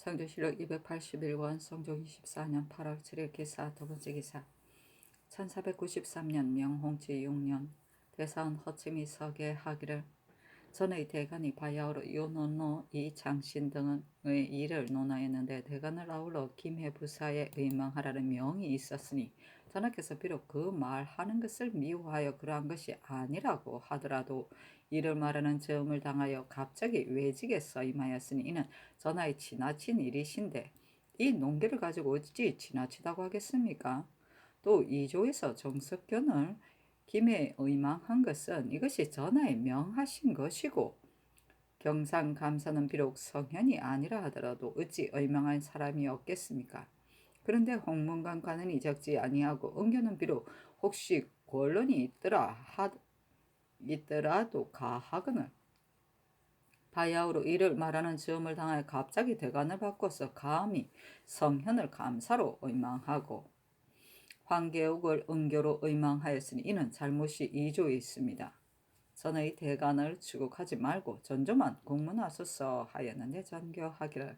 성조실록 281권 성종 24년 8월 7일 기사 두 번째 기사 1493년 명홍치 6년 대사원 허침이 서게 하기를 전의 대간이 바야흐로 요논노 이창신 등의 일을 논하였는데 대간을 아울러 김해부사에 의망하라는 명이 있었으니 전하께서 비록 그 말하는 것을 미워하여 그러한 것이 아니라고 하더라도 이를 말하는 점을 당하여 갑자기 외직에 임하였으니 이는 전하의 지나친 일이신데 이 농계를 가지고 어찌 지나치다고 하겠습니까? 또 이조에서 정석견을 김에 의망한 것은 이것이 전하에 명하신 것이고 경상감사는 비록 성현이 아니라 하더라도 어찌 의망한 사람이 없겠습니까? 그런데 홍문관 관은이 적지 아니하고 은교는 비록 혹시 권론이 있더라도 가하거늘 바야흐로 이를 말하는 점을 당하여 갑자기 대관을 바꿔서 감히 성현을 감사로 의망하고 황계옥을 은교로 의망하였으니 이는 잘못이 이조에 있습니다. 전의 대간을 추국하지 말고 전조만 공문하소서 하였는데 전교하기를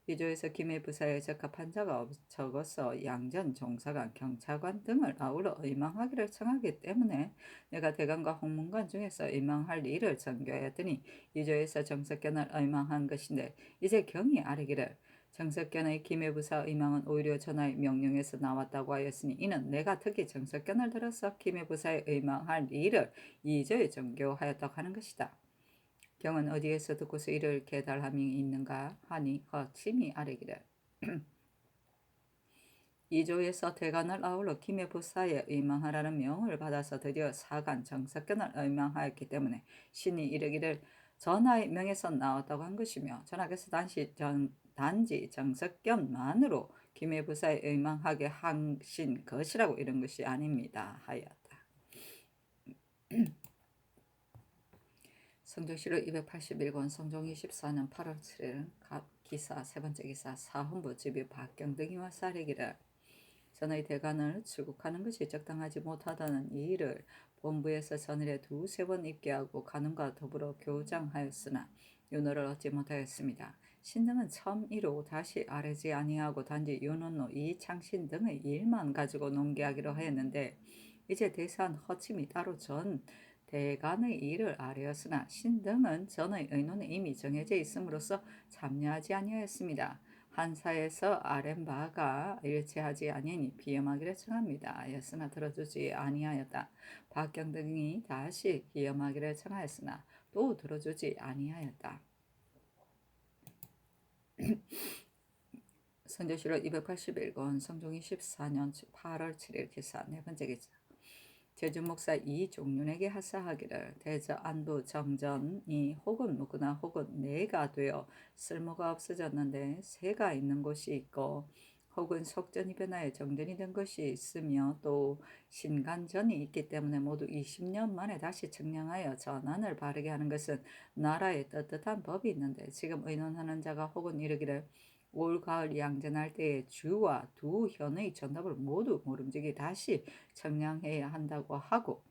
이조에서 김해부사에 적합한 자가 적어서 양전, 종사관, 경차관 등을 아울러 의망하기를 청하기 때문에 내가 대간과 홍문관 중에서 의망할 일을 전교하였더니 이조에서 정석견을 의망한 것인데 이제 경이 아뢰기를 정석견의 김해부사 의망은 오히려 전하의 명령에서 나왔다고 하였으니 이는 내가 특히 정석견을 들어서 김해부사에 의망할 일을 이조에 전교하였다고 하는 것이다. 경은 어디에서 듣고서 이를 깨달함이 있는가 하니 허침이 아뢰기를 이조에서 대간을 아울러 김해부사에 의망하라는 명을 받아서 드디어 사간 정석견을 의망하였기 때문에 신이 이르기를 전하의 명에서 나왔다고 한 것이며 전하께서 단지 정석견만으로 김해부사에 의망하게 하신 것이라고 이런 것이 아닙니다 하였다. 성조실록 281권 성종 24년 8월 7일 기사 세 번째 기사 사헌부 집이 박경등이와 쌀이기를 전의 대간을 출국하는 것이 적당하지 못하다는 이 일을 본부에서 전일에 두세 번 입게하고 간음과 더불어 교장하였으나 윤호를 얻지 못하였습니다. 신등은 첨이로 다시 아뢰지 아니하고 단지 윤원로 이창신 등의 일만 가지고 논계하기로 하였는데 이제 대사한 허침이 따로 전 대간의 일을 아뢰었으나 신등은 전의 의논에 이미 정해져 있음으로써 참여하지 아니하였습니다. 한사에서 아랜 바가 일치하지 아니하니 기염하기를 청합니다 하였으나 들어주지 아니하였다. 박경등이 다시 기염하기를 청하였으나 또 들어주지 아니하였다. 선조실록 281권 성종 24년 8월 7일 기사 네 번째 기사 제주목사 이종륜에게 하사하기를 대저 안부 정전이 혹은 묵거나 혹은 내가 되어 쓸모가 없어졌는데 새가 있는 곳이 있고 혹은 속전이 변하여 정전이 된 것이 있으며 또 신간전이 있기 때문에 모두 20년 만에 다시 청량하여 전환을 바르게 하는 것은 나라의 떳떳한 법이 있는데 지금 의논하는 자가 혹은 이르기를 올 가을 양전할 때에 주와 두 현의 전답을 모두 모름지기 다시 청량해야 한다고 하고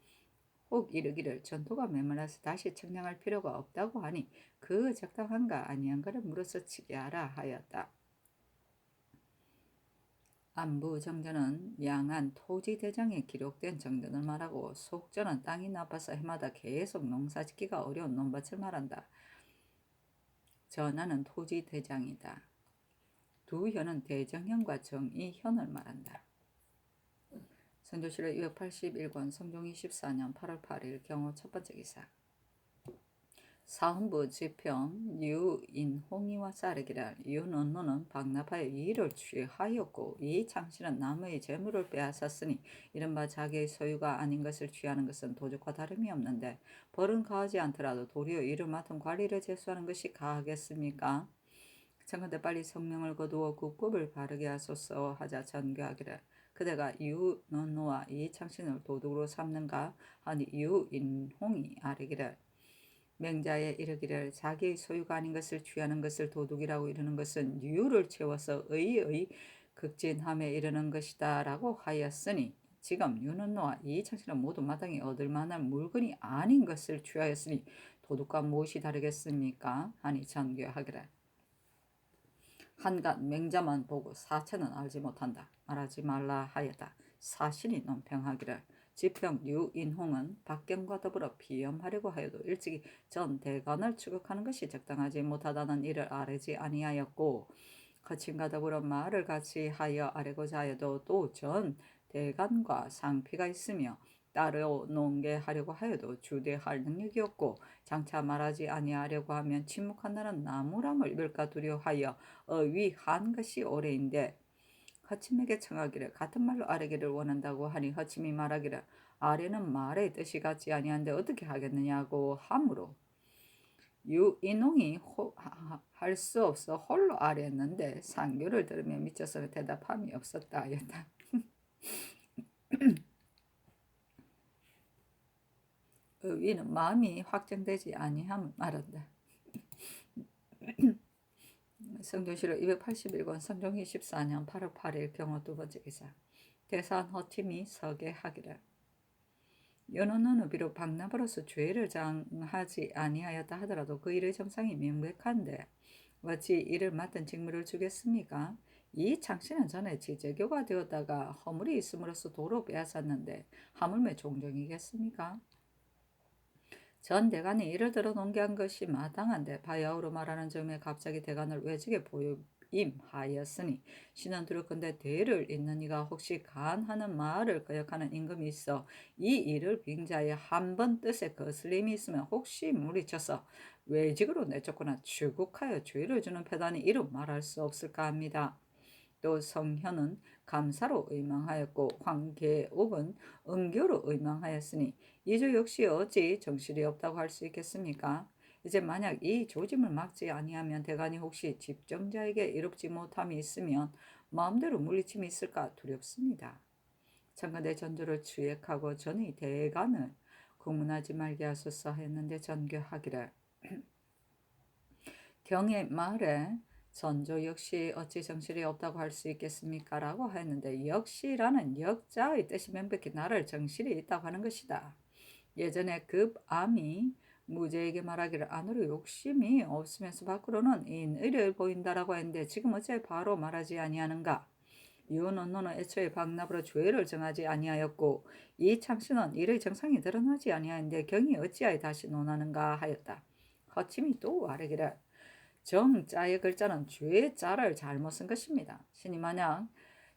혹 이르기를 전토가 메말라서 다시 청량할 필요가 없다고 하니 그 적당한가 아니한가를 물어서치게 하라 하였다. 안부 정전은 양안 토지대장에 기록된 정전을 말하고 속전은 땅이 나빠서 해마다 계속 농사짓기가 어려운 논밭을 말한다. 전하는 토지대장이다. 두 현은 대정현과 정이현을 말한다. 선조실록 281권 성종 24년 8월 8일 경호 첫 번째 기사 사헌부 지평 유인홍이와 싸르기를 윤언노는 박나파에 일을 취하였고 이창신은 남의 재물을 빼앗았으니 이른바 자기의 소유가 아닌 것을 취하는 것은 도적과 다름이 없는데 벌은 가하지 않더라도 도리어 이를 맡은 관리를 제수하는 것이 가하겠습니까? 청컨대 빨리 성명을 거두어 국법을 바르게 하소서 하자 전교하기를 그대가 유논노와 이창신을 도둑으로 삼는가 하니 유인홍이 아뢰기를 맹자에 이르기를 자기의 소유가 아닌 것을 취하는 것을 도둑이라고 이르는 것은 유를 채워서 의의 극진함에 이르는 것이다 라고 하였으니 지금 유논노와 이창신은 모두 마땅히 얻을 만한 물건이 아닌 것을 취하였으니 도둑과 무엇이 다르겠습니까? 하니 전교하기를 한갓 맹자만 보고 사체는 알지 못한다. 말하지 말라 하였다. 사신이 논평하기를 지평 유인홍은 박경과 더불어 피염하려고 하여도 일찍이 전 대관을 추격하는 것이 적당하지 못하다는 이를 아뢰지 아니하였고 거친과 더불어 말을 같이 하여 아뢰고자 하여도 또 전 대관과 상피가 있으며 따로 논계하려고 하여도 주대할 능력이 없고 장차 말하지 아니하려고 하면 침묵한다는 나무람을 입을까 두려워하여 어위한 것이 오래인데 허침에게 청하기를 같은 말로 아뢰기를 원한다고 하니 허침이 말하기를 아뢰는 말의 뜻이 같지 아니한데 어떻게 하겠느냐고 하므로 유인홍이 할 수 없어 홀로 아뢰었는데 상교를 들으며 미쳐서는 대답함이 없었다 하였다. 의위는 마음이 확정되지 아니함을 말한다. 성조실록 281권 성종 24년 8월 8일 경호 두 번째 기사. 대사한 허팀이 서계하기를 연호는 비록 박나버로서 죄를 장하지 아니하였다 하더라도 그 일의 정상이 명백한데 어찌 이를 맡은 직무를 주겠습니까? 이 창씨는 전에 지제교가 되었다가 허물이 있음으로써 도로 빼앗았는데 하물며 종정이겠습니까? 전 대관이 이를 들어 논개한 것이 마땅한데 바야흐로 말하는 점에 갑자기 대관을 외직에 보임하였으니 신은 두렵건대 대를 잇는 이가 혹시 간하는 말을 거역하는 임금이 있어 이 일을 빙자해 한 번 뜻에 거슬림이 있으면 혹시 물리쳐서 외직으로 내쫓거나 추국하여 죄를 주는 패단이 이루 말할 수 없을까 합니다. 또 성현은 감사로 의망하였고 황계옥은 은교로 의망하였으니 이조 역시 어찌 정실이 없다고 할 수 있겠습니까? 이제 만약 이 조짐을 막지 아니하면 대관이 혹시 집정자에게 이롭지 못함이 있으면 마음대로 물리침이 있을까 두렵습니다. 청와대 전조를 추액하고 전의 대관을 구문하지 말게 하소서 했는데 전교하기를 경의 말에 전조 역시 어찌 정실이 없다고 할 수 있겠습니까? 라고 했는데 역시라는 역자의 뜻이 명백히 나를 정실이 있다고 하는 것이다. 예전에 급암이 무죄에게 말하기를 안으로 욕심이 없으면서 밖으로는 인의를 보인다라고 했는데 지금 어째 바로 말하지 아니하는가? 유언노는 애초에 박납으로 죄를 정하지 아니하였고 이 창씨는 이의 정상이 드러나지 아니하였는데 경이 어찌하여 다시 논하는가 하였다. 허침이 또 아뢰기를 정자의 글자는 죄의 자를 잘못 쓴 것입니다. 신이 만약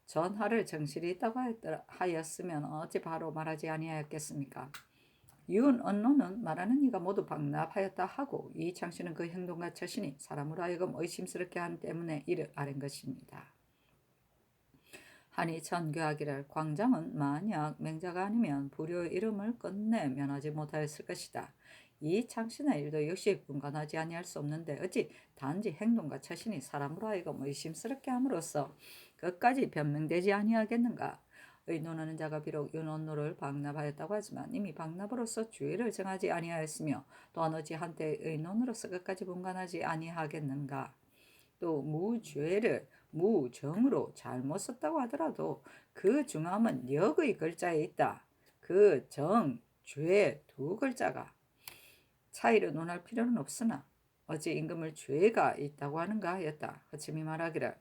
전하를 정실이 있다고 하였으면 어찌 바로 말하지 아니하였겠습니까? 이은 언론은 말하는 이가 모두 박납하였다 하고 이 창씨는 그 행동과 처신이 사람으로 하여금 의심스럽게 한 때문에 이를 아랜 것입니다. 하니 전교하기를 광장은 만약 맹자가 아니면 불효의 이름을 끝내 면하지 못하였을 것이다. 이 창신의 일도 역시 분간하지 아니할 수 없는데 어찌 단지 행동과 처신이 사람으로 하여금 의심스럽게 함으로써 끝까지 변명되지 아니하겠는가? 의논하는 자가 비록 윤원노를 박납하였다고 하지만 이미 박납으로서 죄를 정하지 아니하였으며 또한 어찌 한때 의논으로서 끝까지 분간하지 아니하겠는가? 또 무죄를 무정으로 잘못 썼다고 하더라도 그 중함은 역의 글자에 있다. 그 정, 죄 두 글자가 차이를 논할 필요는 없으나 어찌 임금을 죄가 있다고 하는가 하였다. 허침이 말하기를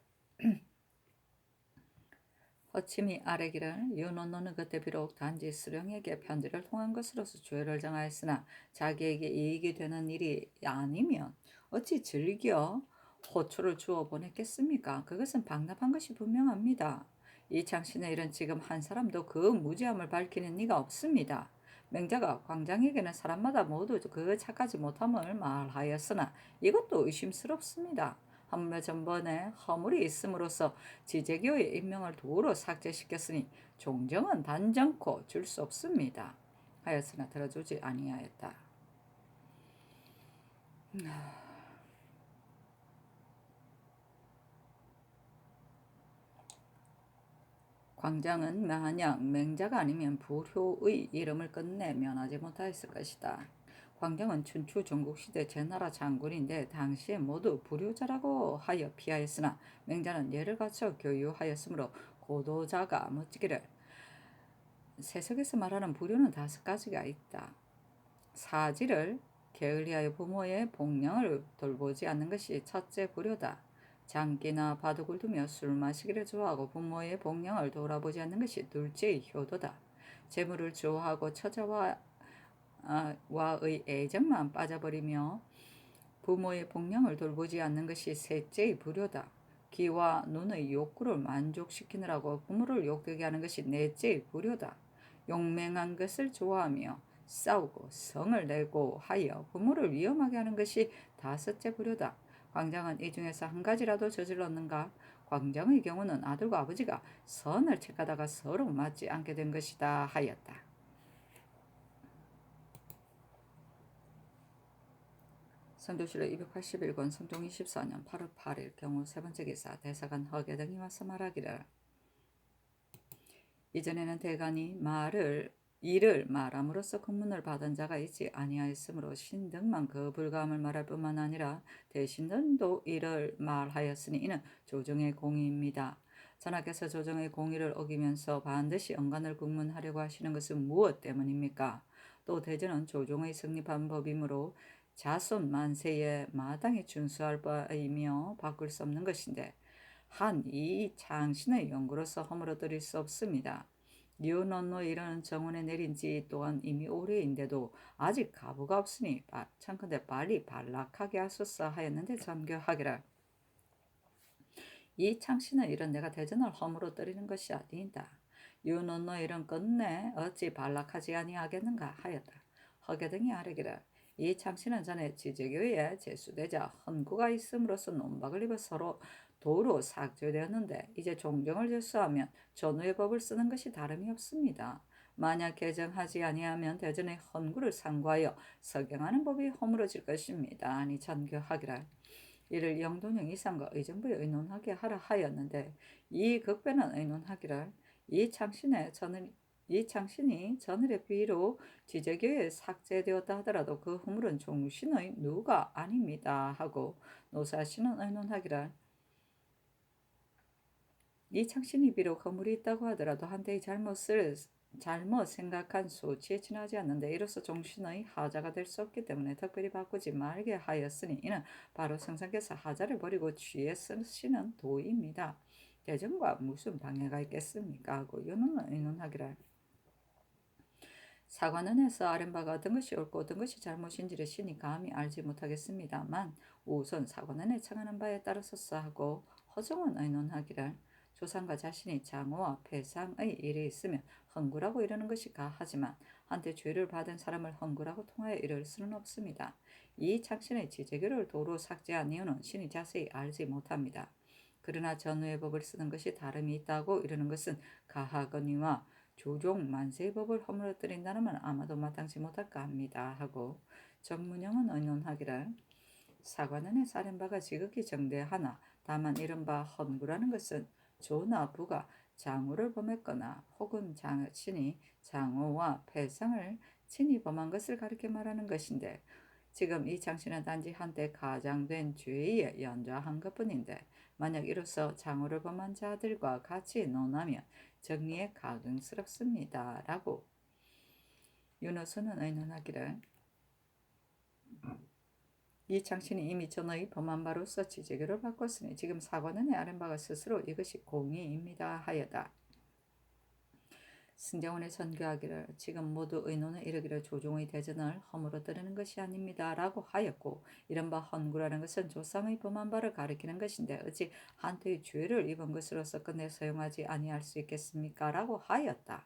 허침이 아뢰기를 윤원노는 그때 비록 단지 수령에게 편지를 통한 것으로서 죄를 정하였으나 자기에게 이익이 되는 일이 아니면 어찌 즐겨 호초를 주어 보냈겠습니까? 그것은 방납한 것이 분명합니다. 이 창신의 일은 지금 한 사람도 그 무죄함을 밝히는 이가 없습니다. 맹자가 광장에게는 사람마다 모두 그 착하지 못함을 말하였으나 이것도 의심스럽습니다. 하물며 전번에 허물이 있음으로써 지제교의 임명을 도로 삭제시켰으니 종정은 단정코 줄 수 없습니다. 하였으나 들어주지 아니하였다. 광장은 만약 맹자가 아니면 불효의 이름을 끝내 면하지 못하였을 것이다. 광경은 춘추 전국시대 제나라 장군인데 당시에 모두 불효자라고 하여 피하였으나 맹자는 예를 갖춰 교유하였으므로 고도자가 묻기를 세속에서 말하는 불효는 5가지가 있다. 사지를 게을리하여 부모의 복령을 돌보지 않는 것이 첫째 불효다. 장기나 바둑을 두며 술 마시기를 좋아하고 부모의 복령을 돌아보지 않는 것이 둘째의 효도다. 재물을 좋아하고 처자와의 애정만 빠져버리며 부모의 복령을 돌보지 않는 것이 셋째의 불효다. 귀와 눈의 욕구를 만족시키느라고 부모를 욕되게 하는 것이 넷째의 불효다. 용맹한 것을 좋아하며 싸우고 성을 내고 하여 부모를 위험하게 하는 것이 다섯째 불효다. 광장은 이 중에서 한 가지라도 저질렀는가? 광장의 경우는 아들과 아버지가 선을 택하다가 서로 맞지 않게 된 것이다 하였다. 성조실록 281권 성종 24년 8월 8일 경우 세 번째 기사 대사관 허계 등이 와서 말하기를 이전에는 대간이 이를 말함으로써 금문을 받은 자가 있지 아니하였으므로 신등만 그 불감을 말할 뿐만 아니라 대신등도 이를 말하였으니 이는 조정의 공의입니다. 전하께서 조정의 공의를 어기면서 반드시 언간을 국문하려고 하시는 것은 무엇 때문입니까? 또 대전은 조정의 성립한 법이므로 자손 만세에 마땅히 준수할 바이며 바꿀 수 없는 것인데 한 이 장신의 연구로서 허물어뜨릴 수 없습니다. 뉴논노 이라는 정원에 내린 지 또한 이미 오래인데도 아직 가부가 없으니 참컨대 빨리 반락하게 하소서 하였는데 전교하기를 이 창신의 일은 내가 대전을 허물어뜨리는 것이 아니이다. 유논노 일은 끝내 어찌 반락하지 아니하겠는가 하였다. 허계 등이 아뢰기를 이 창신은 전에 지제교에 제수되자 헌구가 있음으로써 논박을 입어 서로 도로 삭제되었는데 이제 종정을 제수하면 전후의 법을 쓰는 것이 다름이 없습니다. 만약 개정하지 아니하면 대전의 헌구를 상고하여 석영하는 법이 허물어질 것입니다. 아니 전교하기를 이를 영돈형 이상과 의정부에 의논하게 하라 하였는데 이 극배는 의논하기를 이 창신이 전을의 비로 지제교에 삭제되었다 하더라도 그 후물은 종신의 누가 아닙니다 하고 노사시는 의논하기를 이 창신이 비록 허물이 있다고 하더라도 한때의 잘못 생각한 소치에 지나지 않는데 이로써 종신의 하자가 될 수 없기 때문에 특별히 바꾸지 말게 하였으니 이는 바로 성상께서 하자를 버리고 취에 쓰시는 도입니다. 대전과 무슨 방해가 있겠습니까? 하고 윤호는 의논하기를 사관원에서 아랜 바가 어떤 것이 옳고 어떤 것이 잘못인지를 신이 감히 알지 못하겠습니다만 우선 사관원에 청하는 바에 따라서서 하고 허종은 의논하기를 조상과 자신이 장호와 폐상의 일이 있으면 헌구라고 이르는 것이 가하지만 한때 죄를 받은 사람을 헌구라고 통하여 이를 수는 없습니다. 이 창신의 지제교를 도로 삭제한 이유는 신이 자세히 알지 못합니다. 그러나 전후의 법을 쓰는 것이 다름이 있다고 이르는 것은 가하거니와 조종 만세의 법을 허물어뜨린다는 말 아마도 마땅치 못할까 합니다 하고 정문영은 의논하기를 사관원의 사련바가 지극히 정대하나 다만 이른바 헌구라는 것은 조나 부가 장후를 범했거나 혹은 자신이 장후와 패상을 친히 범한 것을 가리켜 말하는 것인데 지금 이 장씨는 단지 한때 가장된 죄에 연좌한 것뿐인데 만약 이로써 장후를 범한 자들과 같이 논하면 정리에 가증스럽습니다. 라고 윤호수는 의논하기를 이 장신이 이미 전의 범한 바로서 지제교를 바꿨으니 지금 사관원의 아랫바가 스스로 이것이 공의입니다 하여다. 승정원의 전교하기를 지금 모두 의논은 이르기를 조종의 대전을 허물어뜨리는 것이 아닙니다 라고 하였고 이른바 헌구라는 것은 조상의 범한 바를 가리키는 것인데 어찌 한때의 죄를 입은 것으로서 끝내 사용하지 아니할 수 있겠습니까 라고 하였다.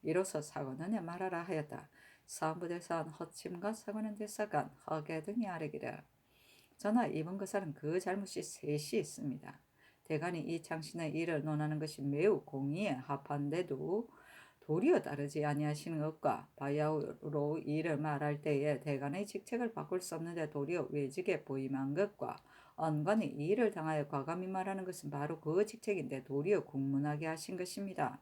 이로써 사관원에 말하라 하였다. 사원부대사원 허침과 사관원 대사관 허계 등이 아뢰기를 전하 이번 거사는 그 잘못이 셋이 있습니다. 대간이 이 장신의 일을 논하는 것이 매우 공의에 합한데도 도리어 따르지 아니하시는 것과 바야흐로 일을 말할 때에 대간의 직책을 바꿀 수 없는데 도리어 외직에 보임한 것과 언관이 이 일을 당하여 과감히 말하는 것은 바로 그 직책인데 도리어 국문하게 하신 것입니다.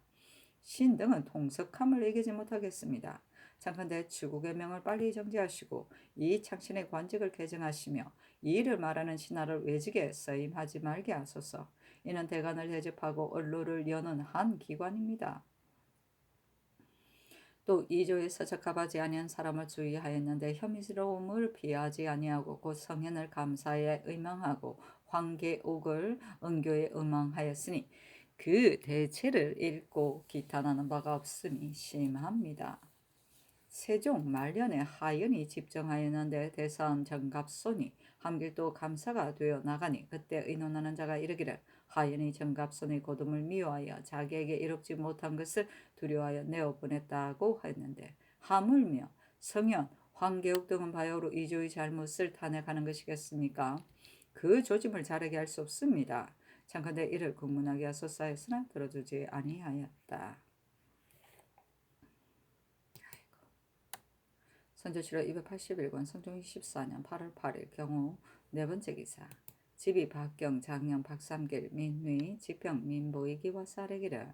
신 등은 통석함을 이기지 못하겠습니다. 참컨대 추국의 명을 빨리 정지하시고 이 창신의 관직을 개정하시며 이 일을 말하는 신하를 외직에 서임하지 말게 하소서. 이는 대간을 대접하고 언로를 여는 한 기관입니다. 또 2조에서 적합하지 아니한 사람을 주의하였는데 혐의스러움을 피하지 아니하고 곧 성현을 감사에 의망하고 황계옥을 은교에 음항하였으니 그 대체를 읽고 기탄하는 바가 없음이 심합니다. 세종 말년에 하연이 집정하였는데 대사원 정갑손이 함길도 감사가 되어 나가니 그때 의논하는 자가 이르기를 하연이 정갑손의 고tum을 미워하여 자기에게 이롭지 못한 것을 두려워하여 내어 보냈다고 하였는데 하물며 성현, 황계옥 등은 바야흐로 이조의 잘못을 탄핵하는 것이겠습니까? 그 조짐을 자르게 할 수 없습니다. 참컨대 이를 국문하게 하소서 하였으나 들어주지 아니하였다. 선조실록 281권 성종 24년 8월 8일 경우 네 번째 기사 집이 박경 장령 박삼길 민휘 지평 민보이기와 사례기를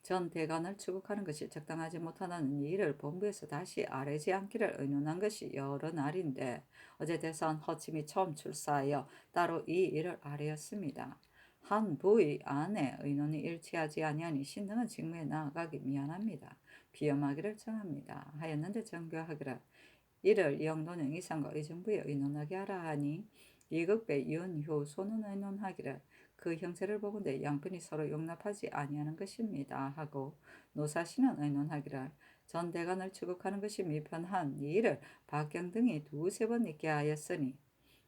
전 대간을 추국하는 것이 적당하지 못하다는 이를 본부에서 다시 아뢰지 않기를 의논한 것이 여러 날인데 어제 대사원 허침이 처음 출사하여 따로 이 일을 아뢰었습니다. 한 부의 안에 의논이 일치하지 아니하니 신등은 직무에 나아가기 미안합니다. 비엄하기를 청합니다. 하였는데 정교하기를 이를 영도령 이상과 의정부에 의논하게 하라 하니 이극배 윤효소는 의논하기를 그 형세를 보건대 양편이 서로 용납하지 아니하는 것입니다 하고 노사시는 의논하기를 전 대간을 추국하는 것이 미편한 이 일을 박경 등이 두세 번 있게 하였으니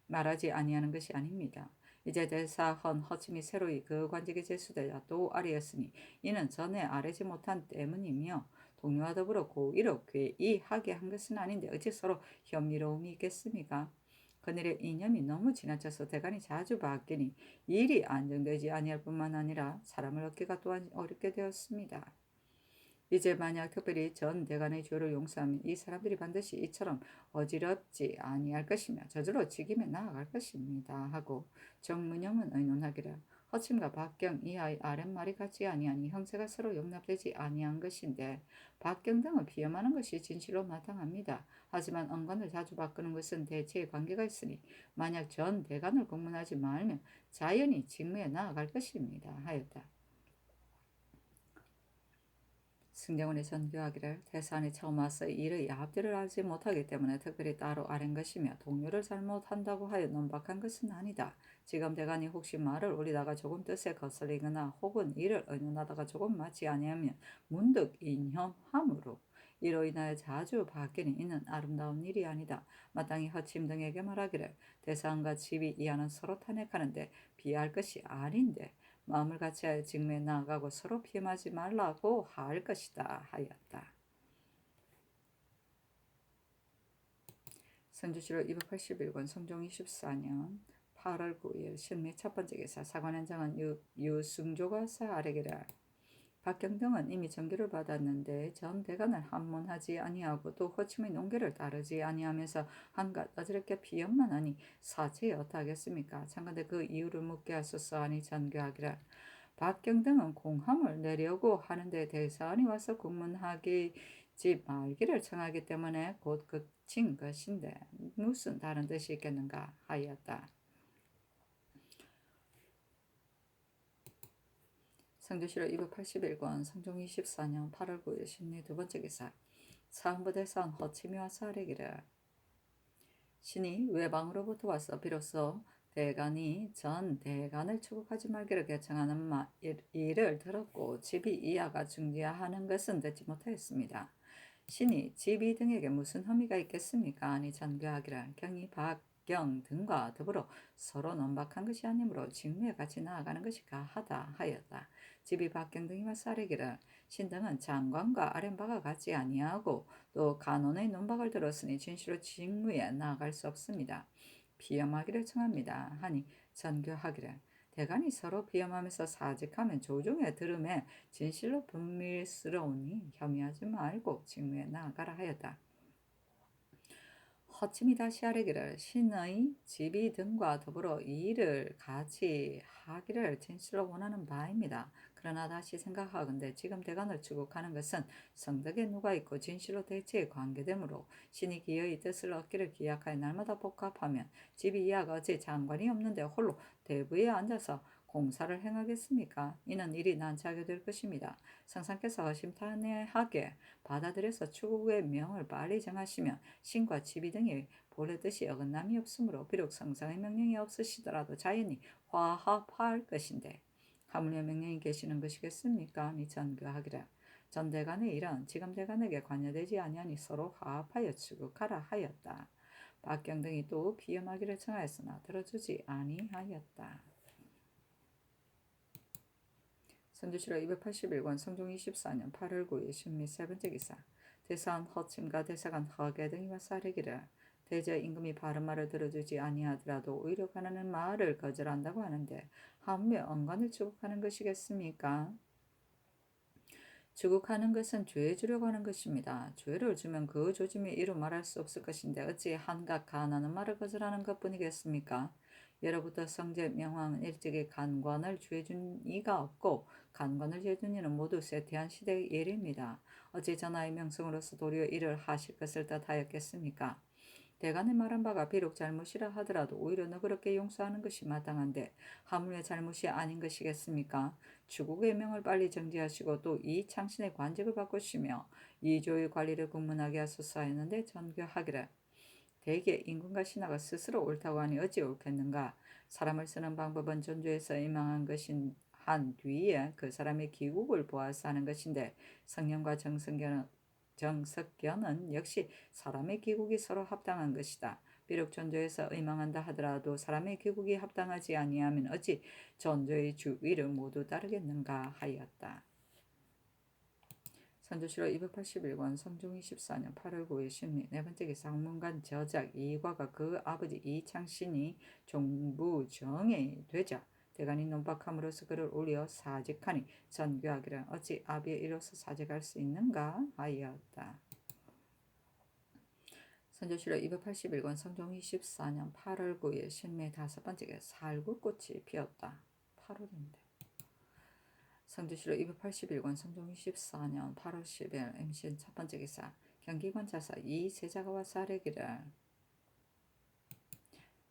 말하지 아니하는 것이 아닙니다. 이제 대사헌 허침이 새로이 그 관직에 제수되어 또 아뢰었으니 이는 전에 아뢰지 못한 때문이며 동료와 더불어 고의로 괴이하게 한 것은 아닌데 어찌 서로 현미로움이 있겠습니까? 그늘의 이념이 너무 지나쳐서 대간이 자주 바뀌니 일이 안정되지 아니할 뿐만 아니라 사람을 얻기가 또한 어렵게 되었습니다. 이제 만약 특별히 전 대간의 죄를 용서하면 이 사람들이 반드시 이처럼 어지럽지 아니할 것이며 저절로 직임에 나아갈 것입니다 하고 정문영은 의논하기를 허침과 박경 이하의 아랫말이 같지 아니하니 형세가 서로 용납되지 아니한 것인데 박경 등은 비엄하는 것이 진실로 마땅합니다. 하지만 언관을 자주 바꾸는 것은 대체의 관계가 있으니 만약 전 대간을 공문하지 말면 자연히 직무에 나아갈 것입니다 하였다. 승경원이 전교하기를 대사안이 처음 와서 일의 야합들을 알지 못하기 때문에 특별히 따로 아랜 것이며 동료를 잘못한다고 하여 논박한 것은 아니다. 지금 대간이 혹시 말을 올리다가 조금 뜻에 거슬리거나 혹은 이를 의논하다가 조금 맞지 아니하면 문득 인혐함으로 이로 인하여 자주 바뀌니 이는 아름다운 일이 아니다. 마땅히 허침 등에게 말하기를 대사안과 집이 이하는 서로 탄핵하는데 비할 것이 아닌데 마음을 같이하여 직무에 나아가고 서로 피임하지 말라고 할 것이다 하였다. 선조실록 281권 성종 24년 8월 9일 신미 첫 번째 기사 사관현장은 유승조가 아뢰기를 박경 등은 이미 정교를 받았는데 전 대간을 함문하지 아니하고 또 허침의 논계를 따르지 아니하면서 한갓 어지럽게 피엄만 하니 사체에 어떠하겠습니까? 참건대 그 이유를 묻게 하소서 하니 전교하기를 박경 등은 공함을 내려고 하는데 대사원이 와서 국문하기지 말기를 청하기 때문에 곧 그친 것인데 무슨 다른 뜻이 있겠는가 하였다. 성조실록 281권 성종 24년 8월 9일 신미 두 번째 기사 사헌부 대사원 허침이 와서 아뢰기를 신이 외방으로부터 와서 비로소 대간이 전 대간을 추국하지 말기를 개청하는 일을 들었고 집이 이하가 중지하는 것은 듣지 못하였습니다. 신이 집이 등에게 무슨 혐의가 있겠습니까? 아니 전교하기를 경이 박경 등과 더불어 서로 논박한 것이 아니므로 직무에 같이 나아가는 것이 가하다 하였다. 집이 박경 등이 와서 아뢰기를 신등은 장관과 아랫바가 같지 아니하고 또 간원의 논박을 들었으니 진실로 직무에 나아갈 수 없습니다. 비엄하기를 청합니다. 하니 전교하기를 대간이 서로 비엄하면서 사직하면 조종에 들음에 진실로 분밀스러우니 혐의하지 말고 직무에 나아가라 하였다. 허침이 다시 아뢰기를 신의 집이 등과 더불어 이 일을 같이 하기를 진실로 원하는 바입니다. 그러나 다시 생각하건대 지금 대간을 추국하는 것은 성덕에 누가 있고 진실로 대체에 관계되므로 신이 기어이 뜻을 얻기를 기약하여 날마다 복합하면 집이 이하가 어찌 장관이 없는데 홀로 대부에 앉아서 공사를 행하겠습니까? 이는 일이 난처하게 될 것입니다. 성상께서 허심탄회하게 받아들여서 추국의 명을 빨리 정하시면 신과 지비 등이 본래 뜻이 어긋남이 없으므로 비록 성상의 명령이 없으시더라도 자연히 화합할 것인데 하물며 명령이 계시는 것이겠습니까? 니 전교하기를 전 대간의 일은 지금 대간에게 관여되지 아니하니 서로 화합하여 추국하라 하였다. 박경등이 또 피험하기를 청하였으나 들어주지 아니하였다. 선조실록 281권 성종 24년 8월 9일 신미 세 번째 기사 대사관 허침과 대사관 허계 등이 와서 아뢰기를 대저 임금이 바른 말을 들어주지 아니하더라도 오히려 가난한 말을 거절한다고 하는데 하물며 언관을 추국하는 것이겠습니까? 추국하는 것은 죄 주려고 하는 것입니다. 죄를 주면 그 조짐이 이루 말할 수 없을 것인데 어찌 한갓 가난한 말을 거절하는 것뿐이겠습니까? 예로부터 성제 명왕은 일찍이 간관을 죄준 이가 없고 간관을 죄준 이는 모두 쇠퇴한 시대의 일입니다. 어찌 전하의 명성으로서 도리어 이를 하실 것을 뜻하였겠습니까? 대간의 말한 바가 비록 잘못이라 하더라도 오히려 너그럽게 용서하는 것이 마땅한데 하물며 잘못이 아닌 것이겠습니까? 추국의 명을 빨리 정지하시고 또 이 창신의 관직을 바꾸시며 이조의 관리를 국문하게 하소서 했는데 전교하기를 대개 임금과 신하가 스스로 옳다고 하니 어찌 옳겠는가? 사람을 쓰는 방법은 존조에서 임명한 것인 한 뒤에 그 사람의 기국을 보아서 하는 것인데 성령과 정석견은 역시 사람의 기국이 서로 합당한 것이다. 비록 전조에서 의망한다 하더라도 사람의 기국이 합당하지 아니하면 어찌 전조의 주의를 모두 따르겠는가 하였다. 선조실록 281권 성종 24년 8월 9일 신미 네 번째 기사 학문관 저작 이과가 그 아버지 이창신이 종부정이 되자 대간이 논박함으로써 그를 올려 사직하니 전교하기를 어찌 아비에 이로써 사직할 수 있는가 하였다. 선조실록 281권 성종 24년 8월 9일 신미 다섯 번째 기사 살구꽃이 피었다. 8월인데. 성조실록 281권 성종 24년 8월 10일 임신 첫 번째 기사 경기관찰사 이세자가 와서 아뢰기를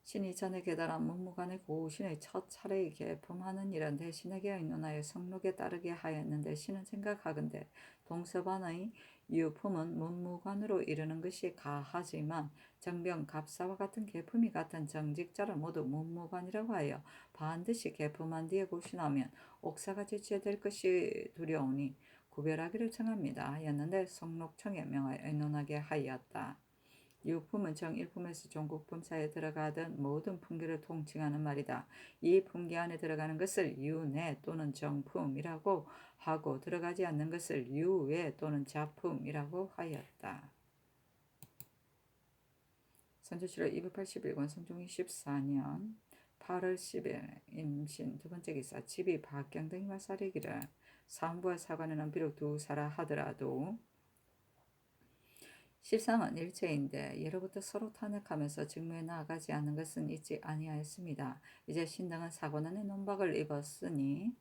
신이 전에 계달한 문무관의 고신의 첫 차례 개품하는 일은 대신에게 의논하여 성록에 따르게 하였는데 신은 생각하건대 동서반의 유품은 문무관으로 이르는 것이 가하지만 정병, 갑사와 같은 계품이 같은 정직자를 모두 문무관이라고 하여 반드시 계품한 뒤에 고신하면 옥사가 제치될 것이 두려우니 구별하기를 청합니다 하였는데 성록청에 명하여 의논하게 하였다. 유품은 정일품에서 종국품 사이에 들어가던 모든 품계를 통칭하는 말이다. 이 품계 안에 들어가는 것을 유내 또는 정품이라고 하고 들어가지 않는 것을 유외 또는 자품이라고 하였다. 선조실록 281권 성종 24년 8월 10일 임신 두 번째 기사 집이 박경등이 와서 아뢰기를 상부와 사관에는 비록 두 사라 하더라도 실상은 일체인데 예로부터 서로 탄핵하면서 직무에 나아가지 않는 것은 있지 아니하였습니다. 이제 신당은 사관원의 논박을 입었으니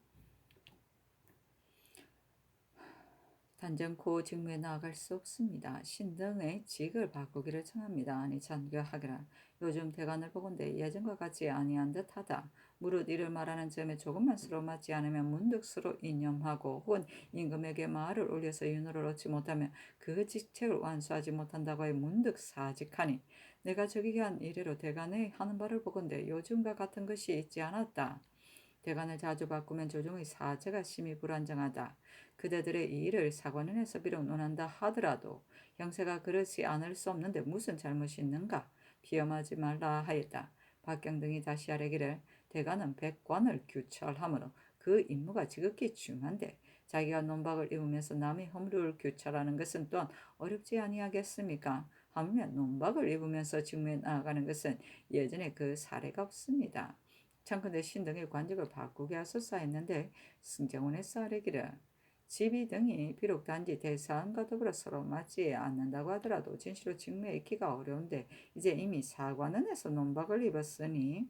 단정코 직무에 나아갈 수 없습니다. 신등의 직을 바꾸기를 청합니다. 아니 전교하기라. 요즘 대관을 보건대 예전과 같지 아니한 듯하다. 무릇 이를 말하는 점에 조금만 서로 맞지 않으면 문득 서로 이념하고 혹은 임금에게 말을 올려서 윤호를 얻지 못하면 그 직책을 완수하지 못한다고 해 문득 사직하니 내가 저기한 이래로 대관의 하는 바를 보건대 요즘과 같은 것이 있지 않았다. 대관을 자주 바꾸면 조정의 사제가 심히 불안정하다. 그대들의 이 일을 사관원에서 비록 논한다 하더라도 형세가 그렇지 않을 수 없는데 무슨 잘못이 있는가? 비염하지 말라 하였다. 박경등이 다시 아뢰기를 대관은 백관을 규찰하므로 그 임무가 지극히 중한데 자기가 논박을 입으면서 남의 허물을 규찰하는 것은 또한 어렵지 아니하겠습니까? 하물며 논박을 입으면서 직무에 나아가는 것은 예전에 그 사례가 없습니다. 청컨대 신등의 관직을 바꾸게 하소서 했는데 승정원에서 아뢰기를 지비 등이 비록 단지 대사관과 더불어 서로 맞지 않는다고 하더라도 진실로 직무에 있기가 어려운데 이제 이미 사관원에서 논박을 입었으니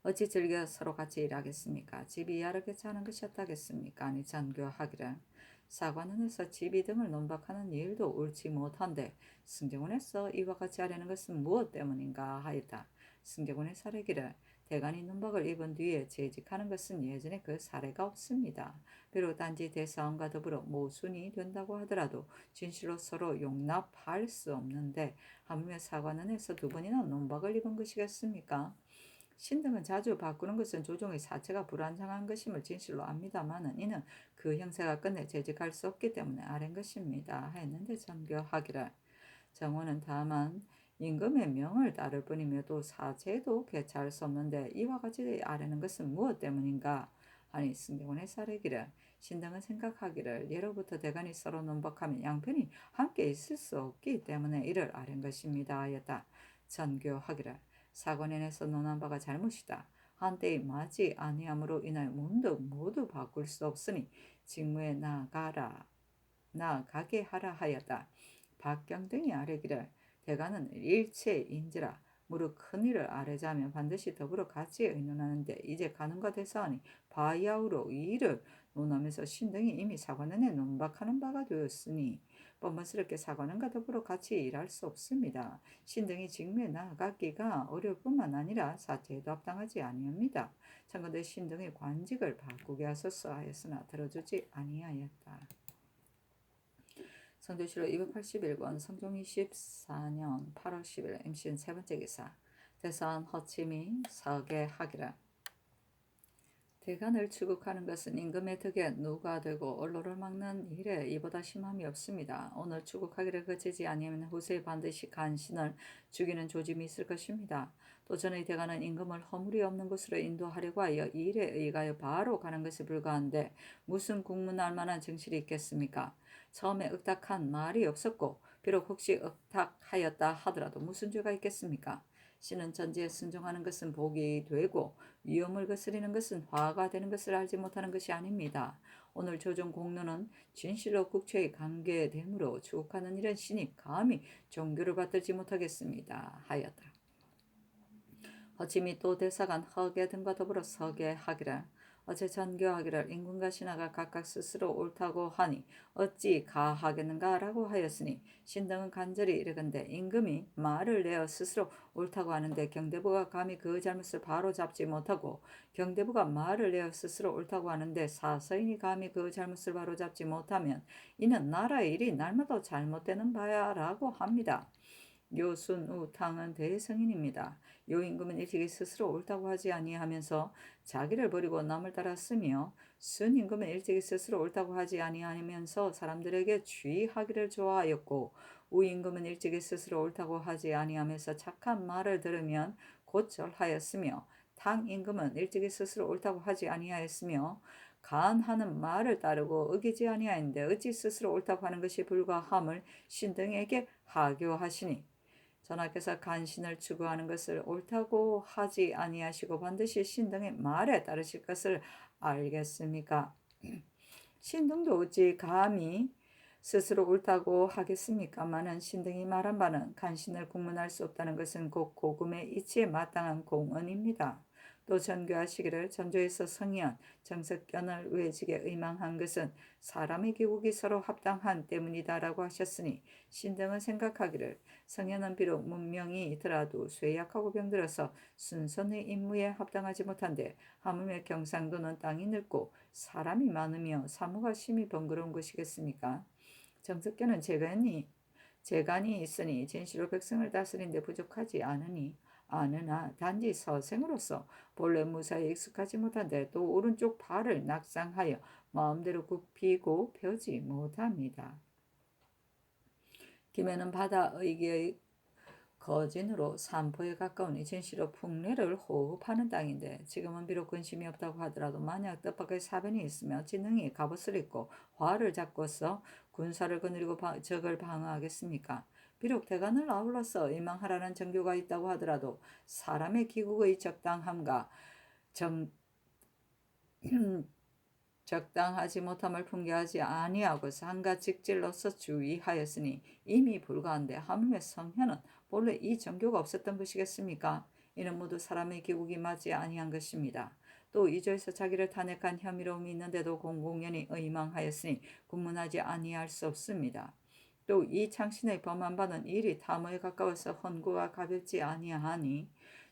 어찌 즐겨 서로 같이 일하겠습니까? 집이 야르게 자는 것이었다겠습니까? 아니 전교하기를 사관원에서 집이 등을 논박하는 일도 옳지 못한데 승정원에서 이와 같이 하려는 것은 무엇 때문인가 하였다. 승정원의 사례기를 대간이 눈박을 입은 뒤에 재직하는 것은 예전에 그 사례가 없습니다. 비록 단지 대사원과 더불어 모순이 된다고 하더라도 진실로 서로 용납할 수 없는데 하물며 사관원에서 2번이나 눈박을 입은 것이겠습니까? 신등은 자주 바꾸는 것은 조정의 사체가 불안정한 것임을 진실로 압니다마는 이는 그 형세가 끝내 재직할 수 없기 때문에 아랜 것입니다. 했는데 전교하기를 정원은 다만 임금의 명을 따를 뿐이며 또 사제도 개최할 수 없는데 이와 같이 아뢰는 것은 무엇 때문인가 하니 승경원의 사례기를 신등은 생각하기를 예로부터 대간이 서로 논박하면 양편이 함께 있을 수 없기 때문에 이를 아랜 것입니다 하였다. 전교하기를 사관원에서 논한 바가 잘못이다. 한때의 맞지 아니함으로 인하여 문득 모두 바꿀 수 없으니 직무에 나가게 하라 하였다. 박경등이 아뢰기를 대가는 일체인지라 무릇 큰일을 아뢰자면 반드시 더불어 같이 의논하는데 이제 가는과 대사하니 바야흐로 이 일을 논하면서 신등이 이미 사관원에 논박하는 바가 되었으니 뻔뻔스럽게 사관원과 더불어 같이 일할 수 없습니다. 신등이 직무에 나아가기가 어려울 뿐만 아니라 사체에도 합당하지 아니합니다. 참건대 신등의 관직을 바꾸게 하소서 하였으나 들어주지 아니하였다. 성조실록 281권 성종 24년 8월 10일 MCN 세 번째 기사 대사원 허침이 서계하기를 대간을 추국하는 것은 임금의 덕에 누가 되고 언로를 막는 일에 이보다 심함이 없습니다. 오늘 추국하기를 그치지 아니하면 후세에 반드시 간신을 죽이는 조짐이 있을 것입니다. 또 전의 대간은 임금을 허물이 없는 곳으로 인도하려고 하여 이 일에 의하여 바로 가는 것에 불과한데 무슨 국문할 만한 정실이 있겠습니까? 처음에 억탁한 말이 없었고 비록 혹시 억탁하였다 하더라도 무슨 죄가 있겠습니까? 신은 전지에 순종하는 것은 복이 되고 위험을 거스리는 것은 화가 되는 것을 알지 못하는 것이 아닙니다. 오늘 조정 공론은 진실로 국체에 관계되므로 추국하는 일은 신이 감히 종교를 받들지 못하겠습니다. 하였다. 허침이 또 대사관 허계 등과 더불어 서계하기를 어제 전교하기를 임금과 신하가 각각 스스로 옳다고 하니 어찌 가하겠는가 라고 하였으니 신등은 간절히 이르건대 임금이 말을 내어 스스로 옳다고 하는데 경대부가 감히 그 잘못을 바로잡지 못하고 경대부가 말을 내어 스스로 옳다고 하는데 사서인이 감히 그 잘못을 바로잡지 못하면 이는 나라의 일이 날마다 잘못되는 바야 라고 합니다. 요순우탕은 대성인입니다. 요임금은 일찍이 스스로 옳다고 하지 아니하면서 자기를 버리고 남을 따랐으며 순임금은 일찍이 스스로 옳다고 하지 아니하면서 사람들에게 주의하기를 좋아하였고 우임금은 일찍이 스스로 옳다고 하지 아니하면서 착한 말을 들으면 곧 절하였으며 탕임금은 일찍이 스스로 옳다고 하지 아니하였으며 간하는 말을 따르고 어기지 아니하였는데 어찌 스스로 옳다고 하는 것이 불가함을 신등에게 하교하시니 전하께서 간신을 추구하는 것을 옳다고 하지 아니하시고 반드시 신등의 말에 따르실 것을 알겠습니까? 신등도 어찌 감히 스스로 옳다고 하겠습니까마는 신등이 말한 바는 간신을 국문할 수 없다는 것은 곧 고금의 이치에 마땅한 공언입니다. 또 전교하시기를 전조에서 성희연, 정석견을 외직에 의망한 것은 사람의 기국이 서로 합당한 때문이다라고 하셨으니 신등은 생각하기를 성현은 비록 문명이 있더라도 쇠약하고 병들어서 순선의 임무에 합당하지 못한데 하물며 경상도는 땅이 넓고 사람이 많으며 사무가 심히 번거로운 것이겠습니까? 정석견은 재간이 있으니 진실로 백성을 다스리는데 부족하지 않으나 단지 서생으로서 본래 무사에 익숙하지 못한데 또 오른쪽 발을 낙상하여 마음대로 굽히고 펴지 못합니다. 김해는 바다 의기의 거진으로 산포에 가까우니 진실로 풍래를 호흡하는 땅인데 지금은 비록 근심이 없다고 하더라도 만약 뜻밖의 사변이 있으며 진흥이 갑옷을 입고 활을 잡고서 군사를 거느리고 적을 방어하겠습니까? 비록 대간을 아울러서 임망하라는 정교가 있다고 하더라도 사람의 기국의 적당함과 적당하지 못함을 풍기하지 아니하고 상가 직질로서 주의하였으니 이미 불가한데 하물며 성현은 본래 이 정교가 없었던 것이겠습니까? 이는 모두 사람의 기국이 맞지 아니한 것입니다. 또 이조에서 자기를 탄핵한 혐의로움이 있는데도 공공연히 의망하였으니 군문하지 아니할 수 없습니다. 또 이 창신의 범한 바는 일이 탐호에 가까워서 헌구가 가볍지 아니하니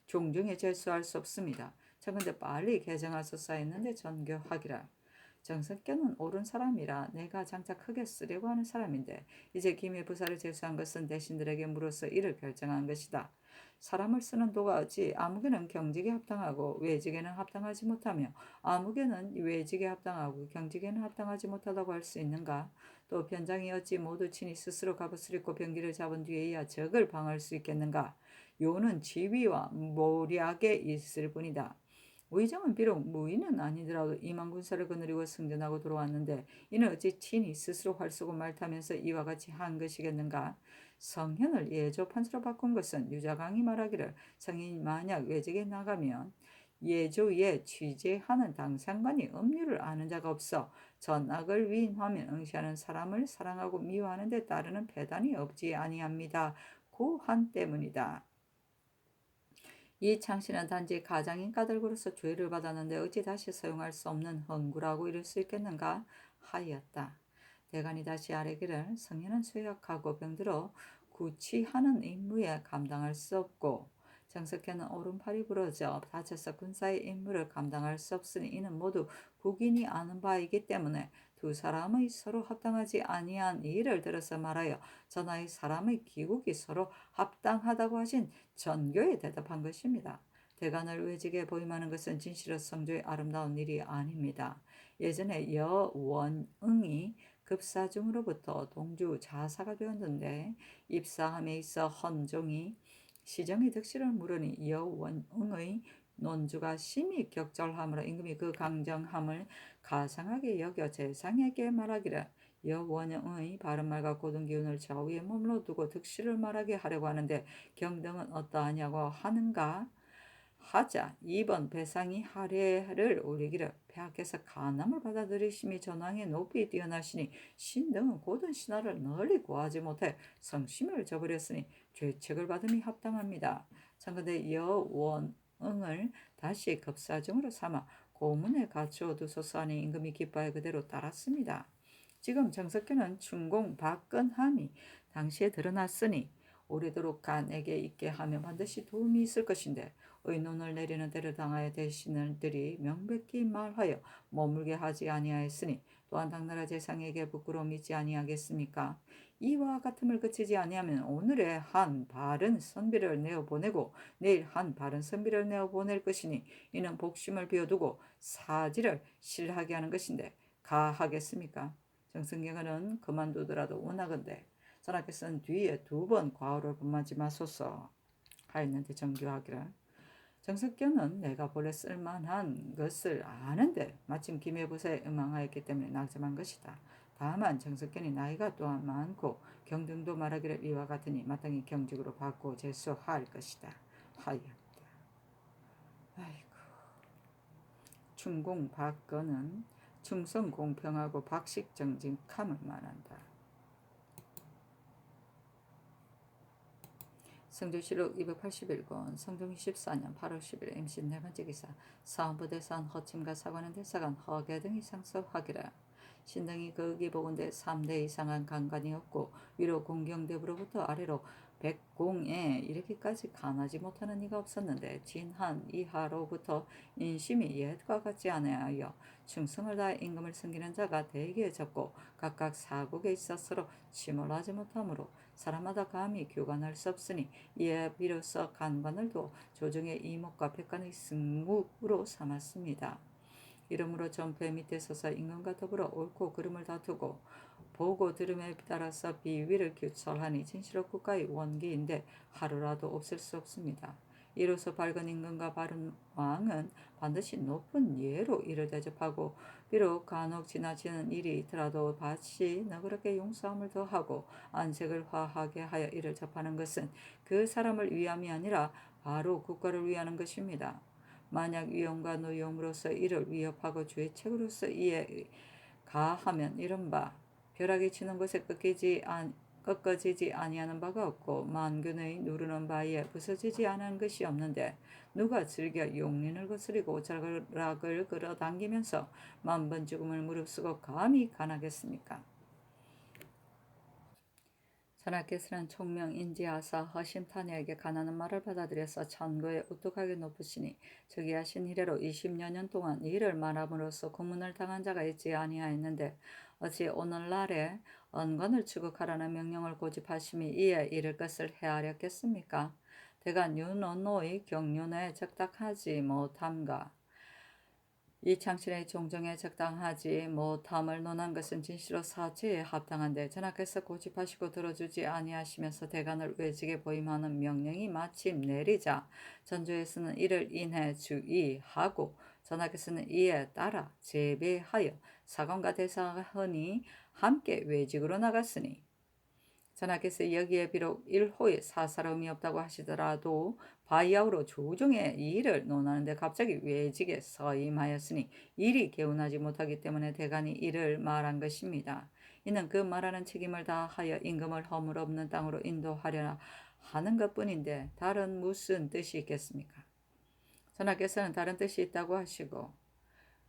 종중에 절수할 수 없습니다. 청근데 빨리 개정하소서 했는데 전교하기라. 정석견은 옳은 사람이라 내가 장차 크게 쓰려고 하는 사람인데 이제 김해 부사를 제수한 것은 대신들에게 물어서 이를 결정한 것이다. 사람을 쓰는 도가지 아무개는 경직에 합당하고 외직에는 합당하지 못하며 아무개는 외직에 합당하고 경직에는 합당하지 못하다고 할 수 있는가? 또 변장이 어찌 모두 친히 스스로 갑옷을 입고 병기를 잡은 뒤에야 적을 방할 수 있겠는가? 요는 지위와 모략에 있을 뿐이다. 의정은 비록 무인은 아니더라도 이만 군사를 거느리고 승전하고 돌아왔는데 이는 어찌 친히 스스로 활 쏘고 말 타면서 이와 같이 한 것이겠는가? 성현을 예조 판수로 바꾼 것은 유자강이 말하기를 성인이 만약 외적에 나가면 예조에 취재하는 당상관이 음률을 아는 자가 없어 전악을 위임하면 응시하는 사람을 사랑하고 미워하는 데 따르는 배단이 없지 아니합니다. 고한 때문이다. 이 창씨는 단지 가장인 까닭으로서 죄를 받았는데 어찌 다시 사용할 수 없는 헌구라고 이를 수 있겠는가 하였다. 대간이 다시 아뢰기를 성현은 쇠약하고 병들어 구치하는 임무에 감당할 수 없고 정석현은 오른팔이 부러져 다쳐서 군사의 임무를 감당할 수 없으니 이는 모두 국인이 아는 바이기 때문에 두 사람의 서로 합당하지 아니한 일을 들어서 말하여 전하의 사람의 기국이 서로 합당하다고 하신 전교에 대답한 것입니다. 대간을 외직에 보임하는 것은 진실로 성조의 아름다운 일이 아닙니다. 예전에 여원응이 급사중으로부터 동주 자사가 되었는데 입사함에 있어 헌종이 시정의 득실을 물으니 여원응의 논주가 심히 격절함으로 임금이 그 강정함을 가상하게 여겨 재상에게 말하기를 여원영의 바른말과 고든 기운을 좌우에 머물러 두고 득실을 말하게 하려고 하는데 경등은 어떠하냐고 하는가 하자 2번 배상이 하례를 올리기를 폐하께서 간암을 받아들이심이 전왕의 높이 뛰어나시니 신등은 고든 신하를 널리 구하지 못해 성심을 저버렸으니 죄책을 받음이 합당합니다. 참건대 여원응을 다시 급사정으로 삼아 고문에 갖추어 두소서 하니 임금이 기뻐해 그대로 따랐습니다. 지금 정석현은 춘공 박근함이 당시에 드러났으니 오래도록 간에게 있게 하면 반드시 도움이 있을 것인데 의논을 내리는 대로 당하여 대신들이 명백히 말하여 머물게 하지 아니하였으니 또한 당나라 재상에게 부끄러움이 있지 아니하겠습니까? 이와 같음을 그치지 아니하면 오늘의 한 바른 선비를 내어보내고 내일 한 바른 선비를 내어보낼 것이니 이는 복심을 비워두고 사지를 실하게 하는 것인데 가하겠습니까? 정승경은 그만두더라도 원하건대 전하께서는 뒤에 2번 과오를 범하지 마소서 하였는데 정교하기를 정석견은 내가 본래 쓸만한 것을 아는데 마침 김해부사에 음항하였기 때문에 낙점한 것이다. 다만 정석견이 나이가 또한 많고 경등도 말하기를 이와 같으니 마땅히 경직으로 받고 제수할 것이다 하였다. 아이고. 충공 박건은 충성 공평하고 박식 정직함을 말한다. 성조실록 281권 성종 24년 8월 10일 임신 네 번째 기사 사헌부대사원 허침과 사관원 대사관 허계 등이 상서하기라. 신등이 거기 보건대 3대 이상한 간관이 없고 위로 공경대부로부터 아래로 백공에 이르기까지 간하지 못하는 이가 없었는데 진한 이하로부터 인심이 옛과 같지 아니하여 충성을 다해 임금을 섬기는 자가 대개 적고 각각 사국에 있어 서로 침몰하지 못하므로 사람마다 감히 교관할 수 없으니 이에 비로소 간관을 둬 조정의 이목과 백관의 승무로 삼았습니다. 이러므로 전폐 밑에 서서 임금과 더불어 옳고 그름을 다투고 보고 들음에 따라서 비위를 규철하니 진실로 국가의 원기인데 하루라도 없을 수 없습니다. 이로써 밝은 임금과 바른 왕은 반드시 높은 예로 이를 대접하고 비록 간혹 지나치는 일이 있더라도 다시 너그럽게 용서함을 더하고 안색을 화하게 하여 이를 접하는 것은 그 사람을 위함이 아니라 바로 국가를 위하는 것입니다. 만약 위험과 노여움으로써 이를 위협하고 죄책으로서 이에 가하면 이른바 벼락이 치는 곳에 꺾어지지 아니하는 바가 없고 만균의 누르는 바에 부서지지 않은 것이 없는데 누가 즐겨 용린을 거스리고 젓가락을 끌어당기면서 만번 죽음을 무릅쓰고 감히 간하겠습니까? 전하께서는 총명 인지하사 허심탄회하게 가난한 말을 받아들여서 천거에 우뚝하게 높으시니 즉위하신 이래로 20여 년 동안 이를 말함으로써 고문을 당한 자가 있지 아니하였는데 어찌 오늘날에 언건을 추구하라는 명령을 고집하심이 이에 이를 것을 헤아렸겠습니까? 대간 윤언노의 경륜에 적당하지 못함과 이 창신의 종정에 적당하지 못함을 논한 것은 진실로 사체에 합당한데 전하께서 고집하시고 들어주지 아니하시면서 대간을 외지게 보임하는 명령이 마침 내리자 전조에서는 이를 인해 주의하고 전하께서는 이에 따라 제배하여 사관과 대사헌이 함께 외직으로 나갔으니 전하께서 여기에 비록 일호의 사사로움이 없다고 하시더라도 바야흐로 조정의 일을 논하는데 갑자기 외직에 서임하였으니 일이 개운하지 못하기 때문에 대간이 이를 말한 것입니다. 이는 그 말하는 책임을 다하여 임금을 허물 없는 땅으로 인도하려 하는 것뿐인데 다른 무슨 뜻이 있겠습니까? 전하께서는 다른 뜻이 있다고 하시고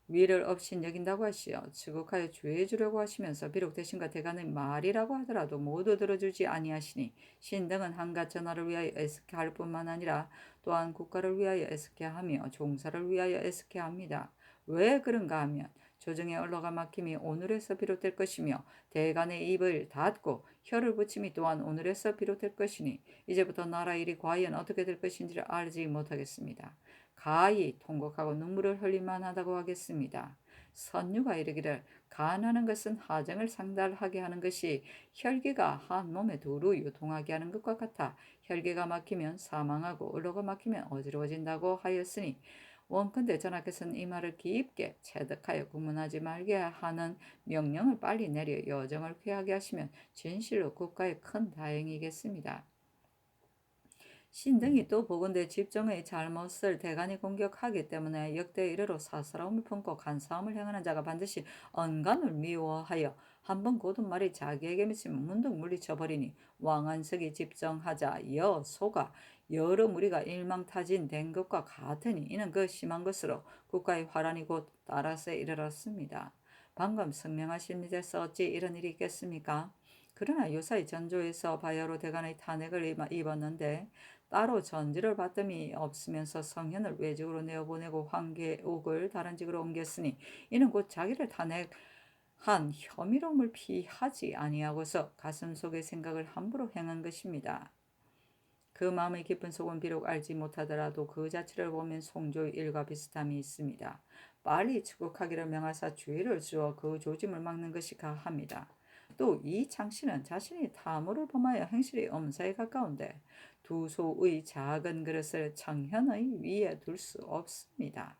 위를 없인 여긴다고 하시어 지국하여 주의해 주려고 하시면서 비록 대신과 대간의 말이라고 하더라도 모두 들어주지 아니하시니 신등은 한갓 전하를 위하여 애스케 할 뿐만 아니라 또한 국가를 위하여 애스케 하며 종사를 위하여 애스케 합니다. 왜 그런가 하면 조정의 언로가 막힘이 오늘에서 비롯될 것이며 대간의 입을 닫고 혀를 붙임이 또한 오늘에서 비롯될 것이니 이제부터 나라 일이 과연 어떻게 될 것인지를 알지 못하겠습니다. 가히 통곡하고 눈물을 흘릴만 하다고 하겠습니다. 선유가 이르기를 간하는 것은 하정을 상달하게 하는 것이 혈기가 한 몸에 두루 유통하게 하는 것과 같아 혈기가 막히면 사망하고 의로가 막히면 어지러워진다고 하였으니 원컨대 전하께서는 이 말을 깊게 체득하여 구문하지 말게 하는 명령을 빨리 내려 여정을 쾌하게 하시면 진실로 국가에 큰 다행이겠습니다. 신등이 또 보건대 집정의 잘못을 대간이 공격하기 때문에 역대 이래로 사사로움을 품고 간사함을 행하는 자가 반드시 언간을 미워하여 한번 고든 말이 자기에게 미치면 문득 물리쳐버리니 왕안석이 집정하자 여소가 여러 무리가 일망타진된 것과 같으니 이는 그 심한 것으로 국가의 화란이 곧 따라서 이르렀습니다. 방금 성명하신 이에서 어찌 이런 일이 있겠습니까? 그러나 요사이 전조에서 바야흐로 대간의 탄핵을 입었는데 따로 전지를 받음이 없으면서 성현을 외직으로 내어보내고 황계옥을 다른 직으로 옮겼으니 이는 곧 자기를 탄핵한 혐의로움을 피하지 아니하고서 가슴속의 생각을 함부로 행한 것입니다. 그 마음의 깊은 속은 비록 알지 못하더라도 그 자체를 보면 송조의 일과 비슷함이 있습니다. 빨리 추국하기를 명하사 주의를 주어 그 조짐을 막는 것이 가합니다. 또 이 창씨는 자신이 탐호를 범하여 행실이 엄사에 가까운데 두 소의 작은 그릇을 청현의 위에 둘 수 없습니다.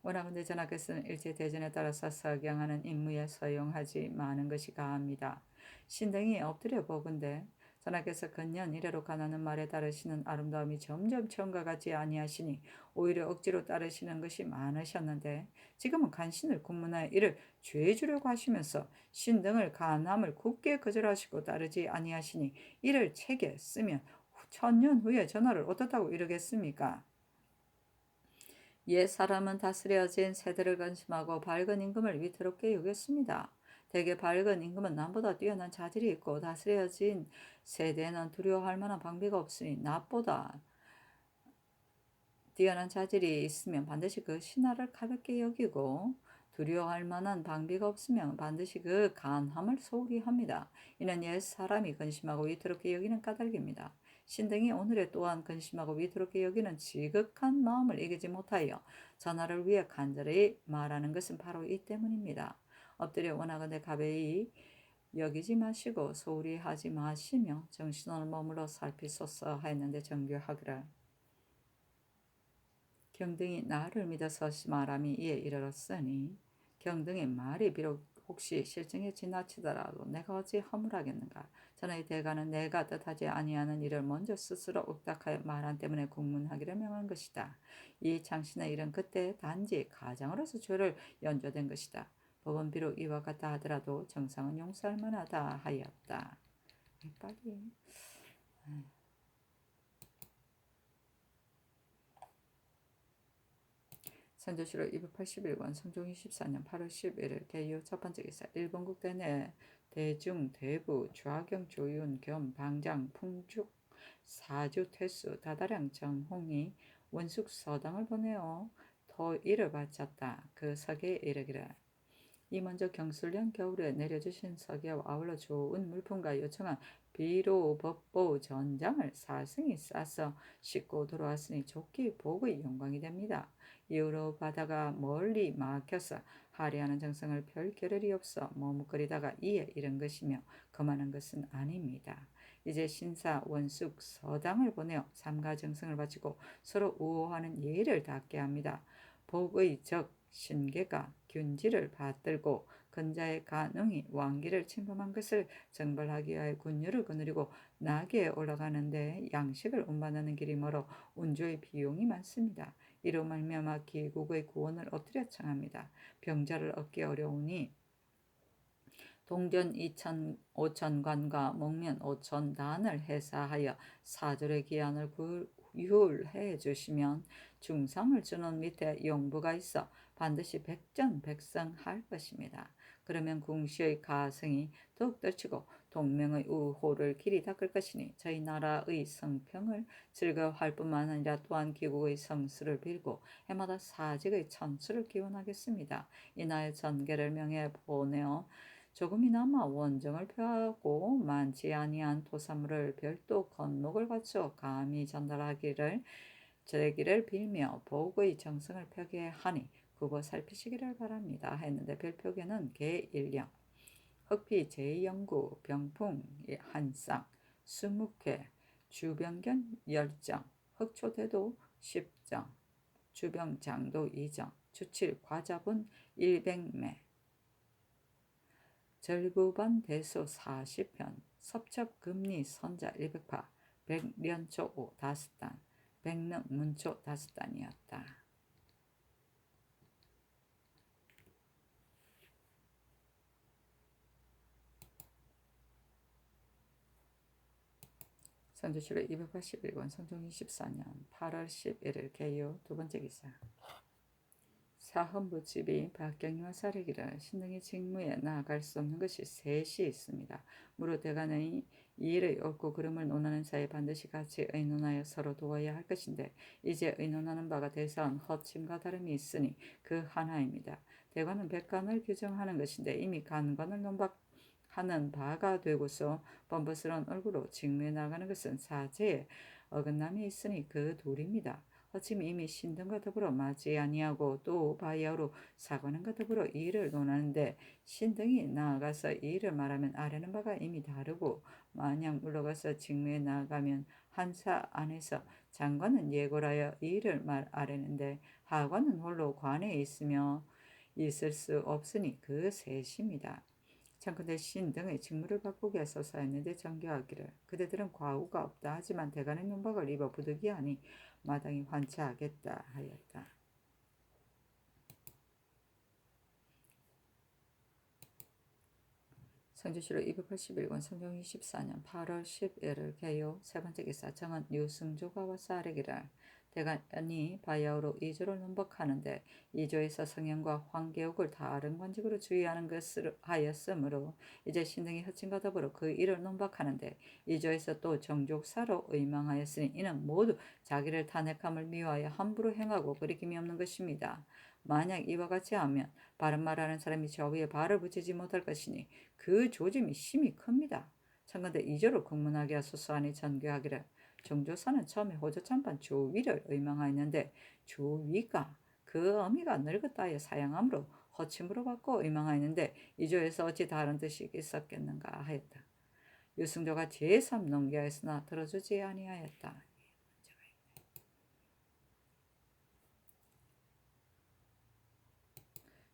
원하건대 전하께서는 일제 대전에 따라서 석양하는 임무에 서용하지 마는 것이 가합니다. 신등이 엎드려 보건대 전하께서 근년 이래로 가나는 말에 따르시는 아름다움이 점점 처음과 같지 아니하시니 오히려 억지로 따르시는 것이 많으셨는데 지금은 간신을 군문하여 이를 죄주려고 하시면서 신등을 간함을 굳게 거절하시고 따르지 아니하시니 이를 책에 쓰면 천년 후에 전하를 어떻다고 이르겠습니까? 옛 사람은 다스려진 세대를 근심하고 밝은 임금을 위태롭게 여겼습니다. 대개 밝은 임금은 남보다 뛰어난 자질이 있고 다스려진 세대는 두려워할 만한 방비가 없으니 낮보다 뛰어난 자질이 있으면 반드시 그 신하를 가볍게 여기고 두려워할 만한 방비가 없으면 반드시 그 간함을 소홀히 합니다. 이는 옛 사람이 근심하고 위태롭게 여기는 까닭입니다. 신등이 오늘에 또한 근심하고 위태롭게 여기는 지극한 마음을 이기지 못하여 전하를 위해 간절히 말하는 것은 바로 이 때문입니다. 엎드려 원하건대 가베이 여기지 마시고 소홀히 하지 마시며 정신을 머물러 살피소서 하였는데 정교하기를 경등이 나를 믿어서 말함이 이에 이르렀으니 경등의 말이 비록 혹시 실정에 지나치더라도 내가 어찌 허물하겠는가. 전의 대가는 내가 뜻하지 아니하는 일을 먼저 스스로 옥닥하여 말한 때문에 국문하기를 명한 것이다. 이 창신의 일은 그때 단지 가장으로서 죄를 연조된 것이다. 법은 비록 이와 같다 하더라도 정상은 용서할 만하다 하였다. 빨리. 선조실록 281권 성종 24년 8월 11일 개요 첫 번째 기사 일본 국대 내 대중 대부 좌경 조윤 겸 방장 풍죽 사주 퇴수 다다량 정홍이 원숙 서당을 보내어 토일을 바쳤다. 그 석에 이르기를 이 먼저 경술련 겨울에 내려주신 석에와 아울러 좋은 물품과 요청한 비로 법보 전장을 사승이 싸서 싣고 돌아왔으니 좋기 복의 영광이 됩니다. 이후로 바다가 멀리 막혀서 하리하는 정성을 별 겨를이 없어 머뭇거리다가 이에 이른 것이며 그만한 것은 아닙니다. 이제 신사 원숙 서당을 보내어 삼가 정성을 바치고 서로 우호하는 예의를 닦게 합니다. 복의 적 신계가 균지를 받들고 근자의 간응이 왕기를 침범한 것을 정벌하기 위하여 군유를 거느리고 나귀에 올라가는데 양식을 운반하는 길이 멀어 운조의 비용이 많습니다. 이로 말미암아 기국의 구원을 엎드려 청합니다. 병자를 얻기 어려우니 동전 2천 5천관과 목면 5천단을 해사하여 사절의 기한을 율해 주시면 중상을 주는 밑에 용부가 있어 반드시 백전백승할 것입니다. 그러면 궁시의 가성이 더욱 떨치고 동명의 우호를 길이 닦을 것이니 저희 나라의 성평을 즐거워할 뿐만 아니라 또한 기국의 성수를 빌고 해마다 사직의 천수를 기원하겠습니다. 이날 전계를 명해 보내어 조금이나마 원정을 표하고 많지 아니한 토사물을 별도 건목을 갖추어 감히 전달하기를 되기를 빌며 복의 정성을 펴게 하니 그거 살피시기를 바랍니다. 했는데 별표계는 개일령, 흑피 제2영구, 병풍 한쌍, 수묵회, 주병견 10정, 흑초대도 10정, 주병장도 2정, 주칠 과자분 100매, 절부반 대소 40편, 섭첩금리 선자 100파, 백련초 5단, 백능 문초 5단이었다. 선조실록 281권 성종 24년 8월 11일 개요 두 번째 기사 사헌부집이 박경리와 사례기를 신등의 직무에 나아갈 수 없는 것이 셋이 있습니다. 무릇 대간의 이일의 옳고 그름을 논하는 사이에 반드시 같이 의논하여 서로 도와야 할 것인데 이제 의논하는 바가 대사한 허침과 다름이 있으니 그 하나입니다. 대관은 백관을 규정하는 것인데 이미 간관을 논박하는 바가 되고서 범벅스러운 얼굴로 직무에 나가는 것은 사제에 어긋남이 있으니 그 둘입니다. 허침이 이미 신등과 더불어 맞지 아니하고 또 바야흐로 사관원과 더불어 이 일을 논하는데 신등이 나아가서 이 일을 말하면 아뢰는 바가 이미 다르고 만약 물러가서 직무에 나아가면 한사 안에서 장관은 예고하여 이 일을 아뢰는데 하관은 홀로 관에 있으며 있을 수 없으니 그 셋입니다. 참컨대 신등의 직무를 바꾸게 해서 했는데 정교하기를 그대들은 과우가 없다 하지만 대간의 면박을 입어 부득이하니 마땅히 환차하겠다 하였다. 선조실록 281권 성종 24년 8월 11일 개요 세 번째 기사 정은 유승조가 와서 아뢰기를 대간이 바야흐로 이조를 논박하는데 이조에서 성현과 황계옥을 다른 관직으로 주의하는 것을 하였으므로 이제 신등이 허친과 더불어 그 일을 논박하는데 이조에서 또 정족사로 의망하였으니 이는 모두 자기를 탄핵함을 미워하여 함부로 행하고 거리낌이 없는 것입니다. 만약 이와 같이 하면 바른 말하는 사람이 저 위에 발을 붙이지 못할 것이니 그 조짐이 심히 큽니다. 참건대 이조로 공문하게 하소서 하니 전교하기를 정조사는 처음에 호조참판 조위를 의망하였는데 조위가 그 어미가 늙었다 하여 사양함으로 허침으로 받고 의망하였는데 이조에서 어찌 다른 뜻이 있었겠는가 하였다. 유승조가 제3 농기하였으나 들어주지 아니하였다.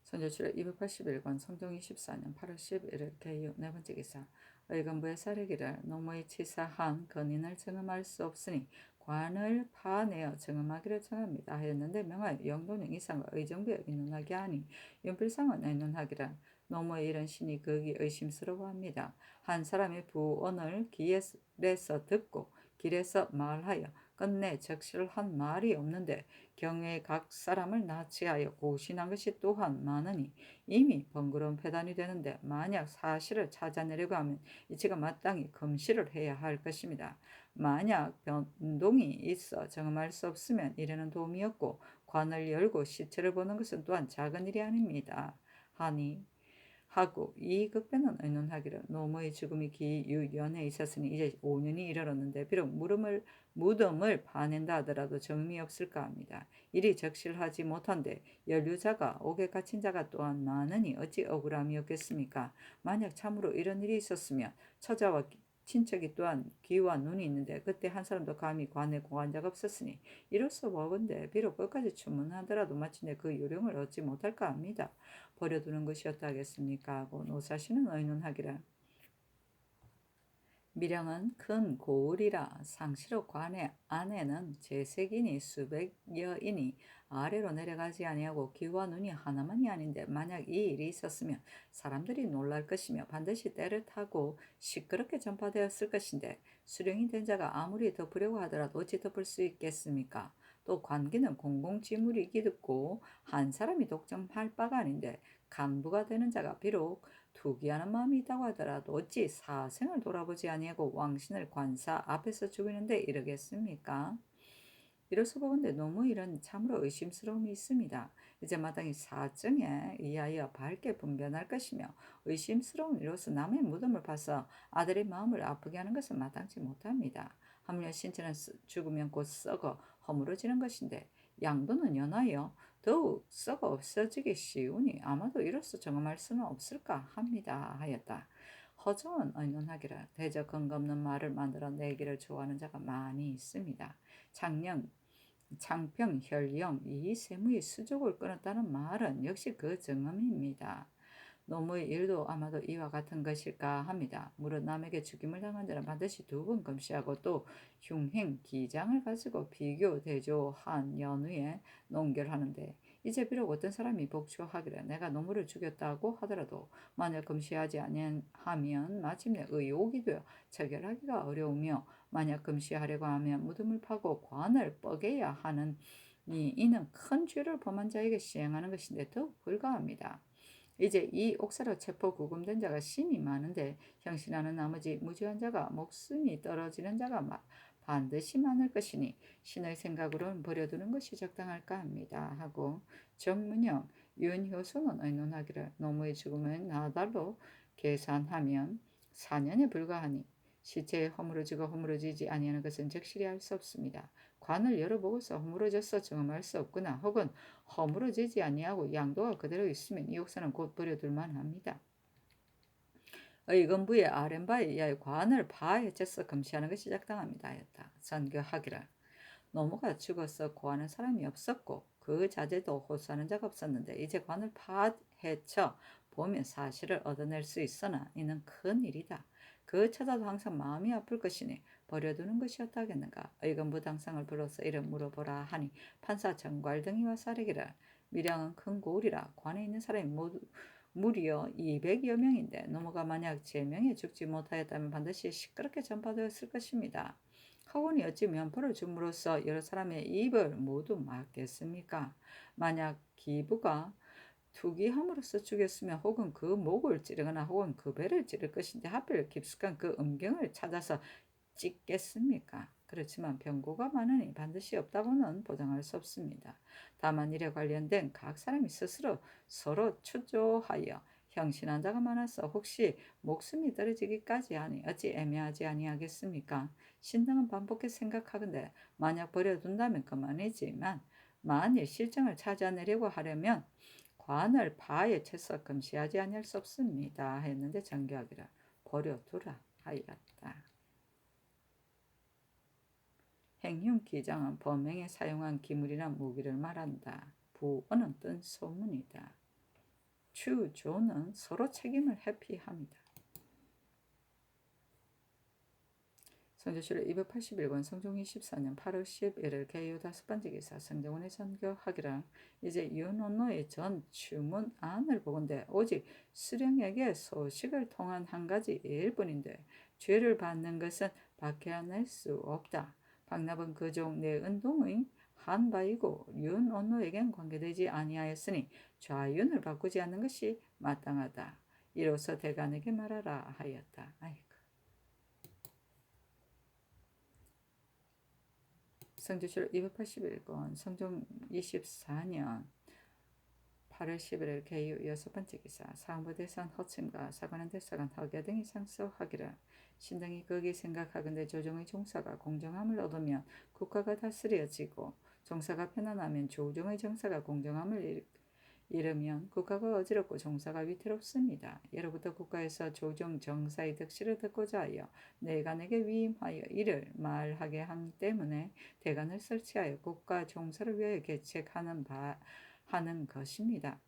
선조실록 281권 성종 24년 8월 11일 개요 네 번째 기사 의금부의 사례기를 노무의 치사한 건인을 정음할 수 없으니 관을 파내어 정음하기를 청합니다 하였는데 명하여 영도령 이상과 의정부에 의논하게 하니 윤필상은 의논하기를 노무의 이런 신이 극이 의심스러워합니다. 한 사람의 부언을 길에서 듣고 길에서 말하여 끝내 적실한 말이 없는데 경외의 각 사람을 나치하여 고신한 것이 또한 많으니 이미 번거로운 패단이 되는데 만약 사실을 찾아내려고 하면 이치가 마땅히 금시를 해야 할 것입니다. 만약 변동이 있어 정말 수 없으면 이래는 도움이 없고 관을 열고 시체를 보는 것은 또한 작은 일이 아닙니다. 하니 하고 이 급변은 의논하기를 노모의 죽음이 기유연에 있었으니 이제 5년이 이르렀는데 비록 무덤을 파낸다 하더라도 정미 없을까 합니다. 일이 적실하지 못한데 연류자가 옥에 갇힌 자가 또한 많으니 어찌 억울함이 없겠습니까? 만약 참으로 이런 일이 있었으면 처자와 친척이 또한 귀와 눈이 있는데 그때 한 사람도 감히 관에 공한 자가 없었으니 이로써 보건대 비록 끝까지 추문하더라도 마침내 그 요령을 얻지 못할까 합니다. 버려두는 것이었다 하겠습니까? 하고 노사시는 의논하기를 밀양은 큰 고을이라 상시로 관의 안에는 제색이니 수백여인이 아래로 내려가지 아니하고 귀와 눈이 하나만이 아닌데 만약 이 일이 있었으면 사람들이 놀랄 것이며 반드시 때를 타고 시끄럽게 전파되었을 것인데 수령이 된 자가 아무리 덮으려고 하더라도 어찌 덮을 수 있겠습니까? 또 관기는 공공지물이기 듣고 한 사람이 독점할 바가 아닌데 간부가 되는 자가 비록 투기하는 마음이 있다고 하더라도 어찌 사생을 돌아보지 아니하고 왕신을 관사 앞에서 죽이는데 이르겠습니까? 이로써 보건대 너무 이런 참으로 의심스러움이 있습니다. 이제 마땅히 사정에 의하여 밝게 분변할 것이며 의심스러운 이로써 남의 무덤을 파서 아들의 마음을 아프게 하는 것은 마땅치 못합니다. 하물며 신체는 죽으면 곧 썩어 허물어지는 것인데 양도는 연하여 더욱 썩어 없어지기 쉬우니 아마도 이로써 정함할 수는 없을까 합니다 하였다. 허정은 의논하기를 대저 근거 없는 말을 만들어 내기를 좋아하는 자가 많이 있습니다. 창평, 혈령, 이 세무의 수족을 끊었다는 말은 역시 그 증언입니다. 노무의 일도 아마도 이와 같은 것일까 합니다. 무릇 남에게 죽임을 당한 자는 반드시 두 번 금시하고 또 흉행, 기장을 가지고 비교, 대조한 연후에 논결하는데 이제 비록 어떤 사람이 복수하기를 내가 노무를 죽였다고 하더라도 만약 금시하지 아니하면 마침내 의혹이 되어 처결하기가 어려우며 만약 금시하려고 하면 무덤을 파고 관을 뻐개야 하는 이는 큰 죄를 범한 자에게 시행하는 것인데 더욱 불가합니다. 이제 이 옥사로 체포 구금된 자가 심이 많은데 형신하는 나머지 무죄한 자가 목숨이 떨어지는 자가 반드시 많을 것이니 신의 생각으로는 버려두는 것이 적당할까 합니다 하고 정문영, 윤효소는 의논하기를 노무의 죽음은 나달로 계산하면 4년에 불과하니 시체에 허물어지고 허물어지지 아니하는 것은 적실히 알 수 없습니다. 관을 열어보고서 허물어져서 정음할 수 없거나 혹은 허물어지지 아니하고 양도가 그대로 있으면 이 옥사는 곧 버려둘 만합니다. 의금부의 아랫바에 의하여 관을 파헤쳐서 금시하는 것이 적당합니다 하였다. 선교하기를 노무가 죽어서 구하는 사람이 없었고 그 자제도 호소하는 자가 없었는데 이제 관을 파헤쳐 보면 사실을 얻어낼 수 있으나 이는 큰 일이다. 그 찾아도 항상 마음이 아플 것이니 버려두는 것이었다 하겠는가. 의금부 당상을 불러서 이를 물어보라 하니 판사 정괄 등이 와서 아뢰기를 밀양은 큰 고을이라 관에 있는 사람이 모두 무려 200여 명인데 노무가 만약 제명에 죽지 못하였다면 반드시 시끄럽게 전파되었을 것입니다. 하원이 어찌 면포를 줌으로써 여러 사람의 입을 모두 막겠습니까? 만약 기부가 투기함으로써 죽였으면 혹은 그 목을 찌르거나 혹은 그 배를 찌를 것인데 하필 깊숙한 그 음경을 찾아서 찍겠습니까? 그렇지만 병고가 많으니 반드시 없다고는 보장할 수 없습니다. 다만 이에 관련된 각 사람이 스스로 서로 추조하여 형신한 자가 많아서 혹시 목숨이 떨어지기까지 하니 어찌 애매하지 아니하겠습니까? 신당은 반복해 생각하건대 만약 버려둔다면 그만이지만 만일 실정을 찾아내려고 하려면 관을 파헤쳐서 금시하지 아니할 수 없습니다. 했는데 정교하기를 버려두라 하였다. 행흉 기장은 범행에 사용한 기물이나 무기를 말한다. 부어는 뜬 소문이다. 추조는 서로 책임을 회피합니다. 성조실록 281권 성종 24년 8월 11일 개요 5번째 기사 성정원의 선교하기라 이제 윤원노의 전 추문안을 보건대 오직 수령에게 소식을 통한 한 가지 일뿐인데 죄를 받는 것은 박해낼 수 없다. 박납은 그종 내은동의 한바이고 윤언노에겐 관계되지 아니하였으니 좌윤을 바꾸지 않는 것이 마땅하다. 이로써 대간에게 말하라 하였다. 아이고. 성주실 281권 성종 24년 8월 11일 개유 6번째 기사 상부대선 허침과 사관원 대사관 허계 등이 상소하기를 신등이 거기 생각하건대 조정의 종사가 공정함을 얻으면 국가가 다스려지고 종사가 편안하면 조정의 정사가 공정함을 이르면 국가가 어지럽고 종사가 위태롭습니다. 예로부터 국가에서 조정 정사의 득실을 듣고자 하여 내간에게 위임하여 이를 말하게 한 때문에 대간을 설치하여 국가 종사를 위하여 개책하는 하는 것입니다.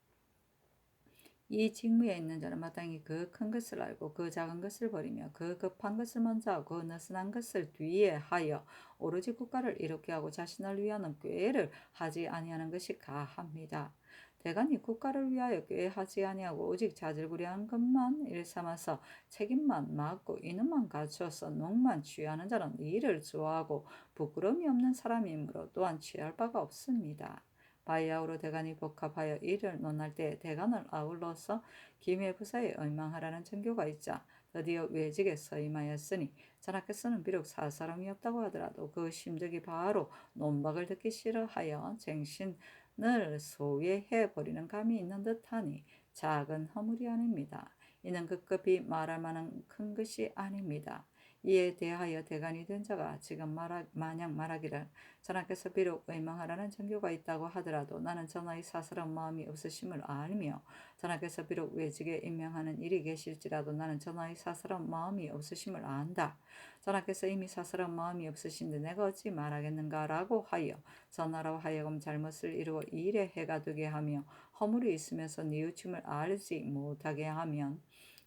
이 직무에 있는 자는 마땅히 그 큰 것을 알고 그 작은 것을 버리며 그 급한 것을 먼저 하고 그 느슨한 것을 뒤에 하여 오로지 국가를 이롭게 하고 자신을 위하는 꾀를 하지 아니하는 것이 가합니다. 대간이 국가를 위하여 꾀하지 아니하고 오직 자질구레한 것만 일삼아서 책임만 맡고 인원만 갖추어서 농만 취하는 자는 이를 좋아하고 부끄러움이 없는 사람이므로 또한 취할 바가 없습니다. 바야흐로 대간이 복합하여 이를 논할 때 대간을 아울러서 기묘부사에 의망하라는 전교가 있자 드디어 외직에 서임하였으니 전하께서는 비록 사사람이 없다고 하더라도 그 심득이 바로 논박을 듣기 싫어하여 쟁신을 소외해 버리는 감이 있는 듯하니 작은 허물이 아닙니다. 이는 급급히 말할 만한 큰 것이 아닙니다. 이에 대하여 대간이 된 자가 지금 마냥 말하기를 전하께서 비록 의망하라는 전교가 있다고 하더라도 나는 전하의 사사로운 마음이 없으심을 알며 전하께서 비록 외직에 임명하는 일이 계실지라도 나는 전하의 사사로운 마음이 없으심을 안다. 전하께서 이미 사사로운 마음이 없으신데 내가 어찌 말하겠는가라고 하여 전하로 하여금 잘못을 이루어 일에 해가 되게 하며 허물이 있으면서 뉘우침을 알지 못하게 하면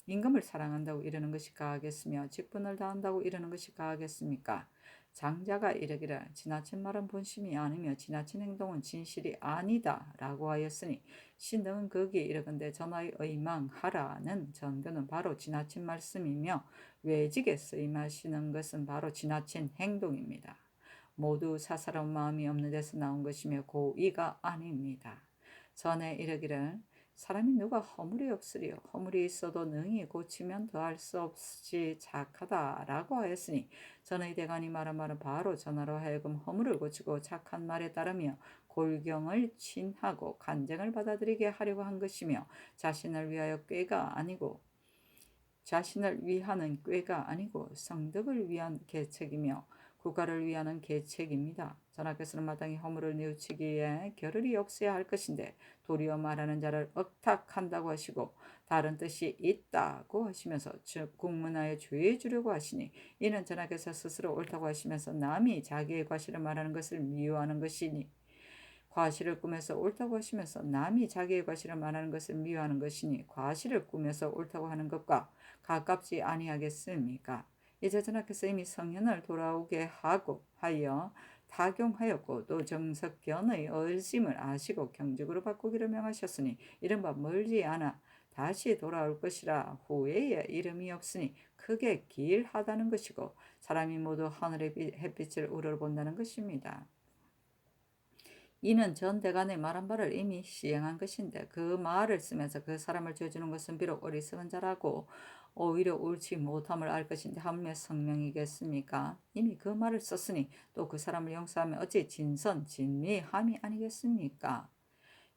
임금을 사랑한다고 이러는 것이 가하겠으며 직분을 다한다고 이러는 것이 가하겠습니까? 장자가 이르기를 지나친 말은 본심이 아니며 지나친 행동은 진실이 아니다 라고 하였으니 신등은 거기에 이르건대 전하의 의망하라는 전교는 바로 지나친 말씀이며 외직에 쓰임하시는 것은 바로 지나친 행동입니다. 모두 사사로운 마음이 없는 데서 나온 것이며 고의가 아닙니다. 전에 이르기를 사람이 누가 허물이 없으리요 허물이 있어도 능히 고치면 더할 수 없이 착하다라고 하였으니 전의 대간이 말한 말은 바로 전하로 하여금 허물을 고치고 착한 말에 따르며 골경을 친하고 간쟁을 받아들이게 하려고 한 것이며 자신을 위하는 꾀가 아니고 성덕을 위한 계책이며 국가를 위하는 계책입니다. 전하께서는 마땅히 허물을 뉘우치기에 겨를이 없어야 할 것인데 도리어 말하는 자를 억탁한다고 하시고 다른 뜻이 있다고 하시면서 즉 국문화에 주의해 주려고 하시니 이는 전하께서 스스로 옳다고 하시면서 남이 자기의 과실을 말하는 것을 미워하는 것이니 과실을 꾸며서 옳다고 하시면서 남이 자기의 과실을 말하는 것을 미워하는 것이니 과실을 꾸며서 옳다고 하는 것과 가깝지 아니하겠습니까? 이제 전하께서 이미 성현을 돌아오게 하고 하여 타경하였고 또 정석견의 얼심을 아시고 경직으로 바꾸기를 명하셨으니 이른바 멀지 않아 다시 돌아올 것이라 후회에 이름이 없으니 크게 길하다는 것이고 사람이 모두 하늘의 햇빛을 우러본다는 것입니다. 이는 전 대간의 말한 바를 이미 시행한 것인데 그 말을 쓰면서 그 사람을 죄주는 것은 비록 어리석은 자라고 오히려 옳지 못함을 알 것인데 하물며 성명이겠습니까? 이미 그 말을 썼으니 또 그 사람을 용서하면 어찌 진미함이 아니겠습니까?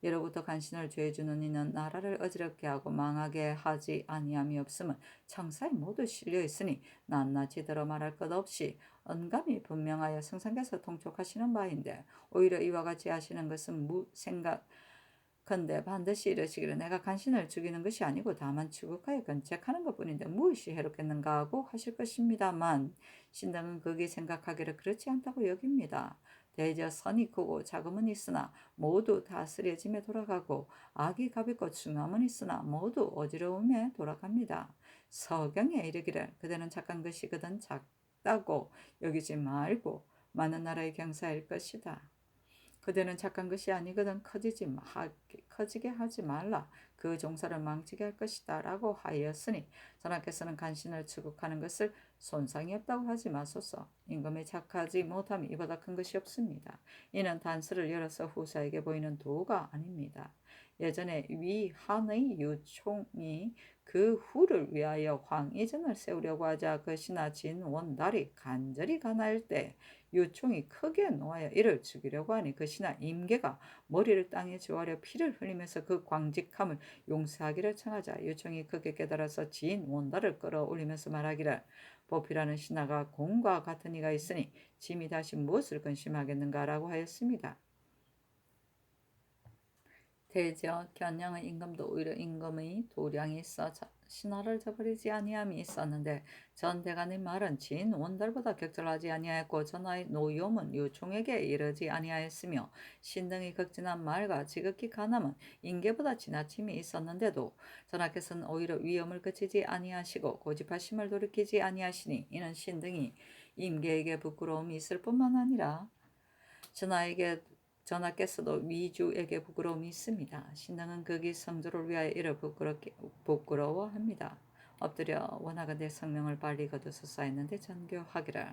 예로부터 간신을 죄주는 이는 나라를 어지럽게 하고 망하게 하지 아니함이 없음은 청사에 모두 실려 있으니 낱낱이 들어 말할 것 없이 언감이 분명하여 성상께서 통촉하시는 바인데 오히려 이와 같이 하시는 것은 무생각컨대 반드시 이르시기를 내가 간신을 죽이는 것이 아니고 다만 추국하여 건책하는 것뿐인데 무엇이 해롭겠는가 하고 하실 것입니다만 신당은 거기 생각하기를 그렇지 않다고 여깁니다. 대저 선이 크고 자금은 있으나 모두 다스려짐에 돌아가고 악이 가볍고 중함은 있으나 모두 어지러움에 돌아갑니다. 서경에 이르기를 그대는 착한 것이거든 작다고 여기지 말고 많은 나라의 경사일 것이다. 그대는 착한 것이 아니거든 커지게 하지 말라. 그 종사를 망치게 할 것이다 라고 하였으니 전하께서는 간신을 추국하는 것을 손상이 없다고 하지 마소서. 임금이 착하지 못함이 이보다 큰 것이 없습니다. 이는 단서를 열어서 후사에게 보이는 도가 아닙니다. 예전에 위 한의 유총이 그 후를 위하여 황의전을 세우려고 하자 그 신하 진원달이 간절히 가나할 때 유총이 크게 노하여 이를 죽이려고 하니 그 신하 임계가 머리를 땅에 조아려 피를 흘리면서 그 광직함을 용서하기를 청하자 유총이 크게 깨달아서 진원달을 끌어올리면서 말하기를 보필하는 신하가 공과 같은 이가 있으니 짐이 다시 무엇을 근심하겠는가라고 하였습니다. 대저 견양의 임금도 오히려 임금의 도량이 있어 신하를 저버리지 아니함이 있었는데 전 대간의 말은 진 원달보다 격절하지 아니하였고 전하의 노염은 유총에게 이르지 아니하였으며 신등이 극진한 말과 지극히 간함은 인계보다 지나침이 있었는데도 전하께서는 오히려 위엄을 그치지 아니하시고 고집하심을 돌이키지 아니하시니 이는 신등이 임계에게 부끄러움이 있을 뿐만 아니라 전하께서도 위주에게 부끄러움이 있습니다. 신당은 극이 성조를 위하여 이를 부끄러워합니다. 엎드려 원하건대 성명을 빨리 거두소서 했는데 전교하기를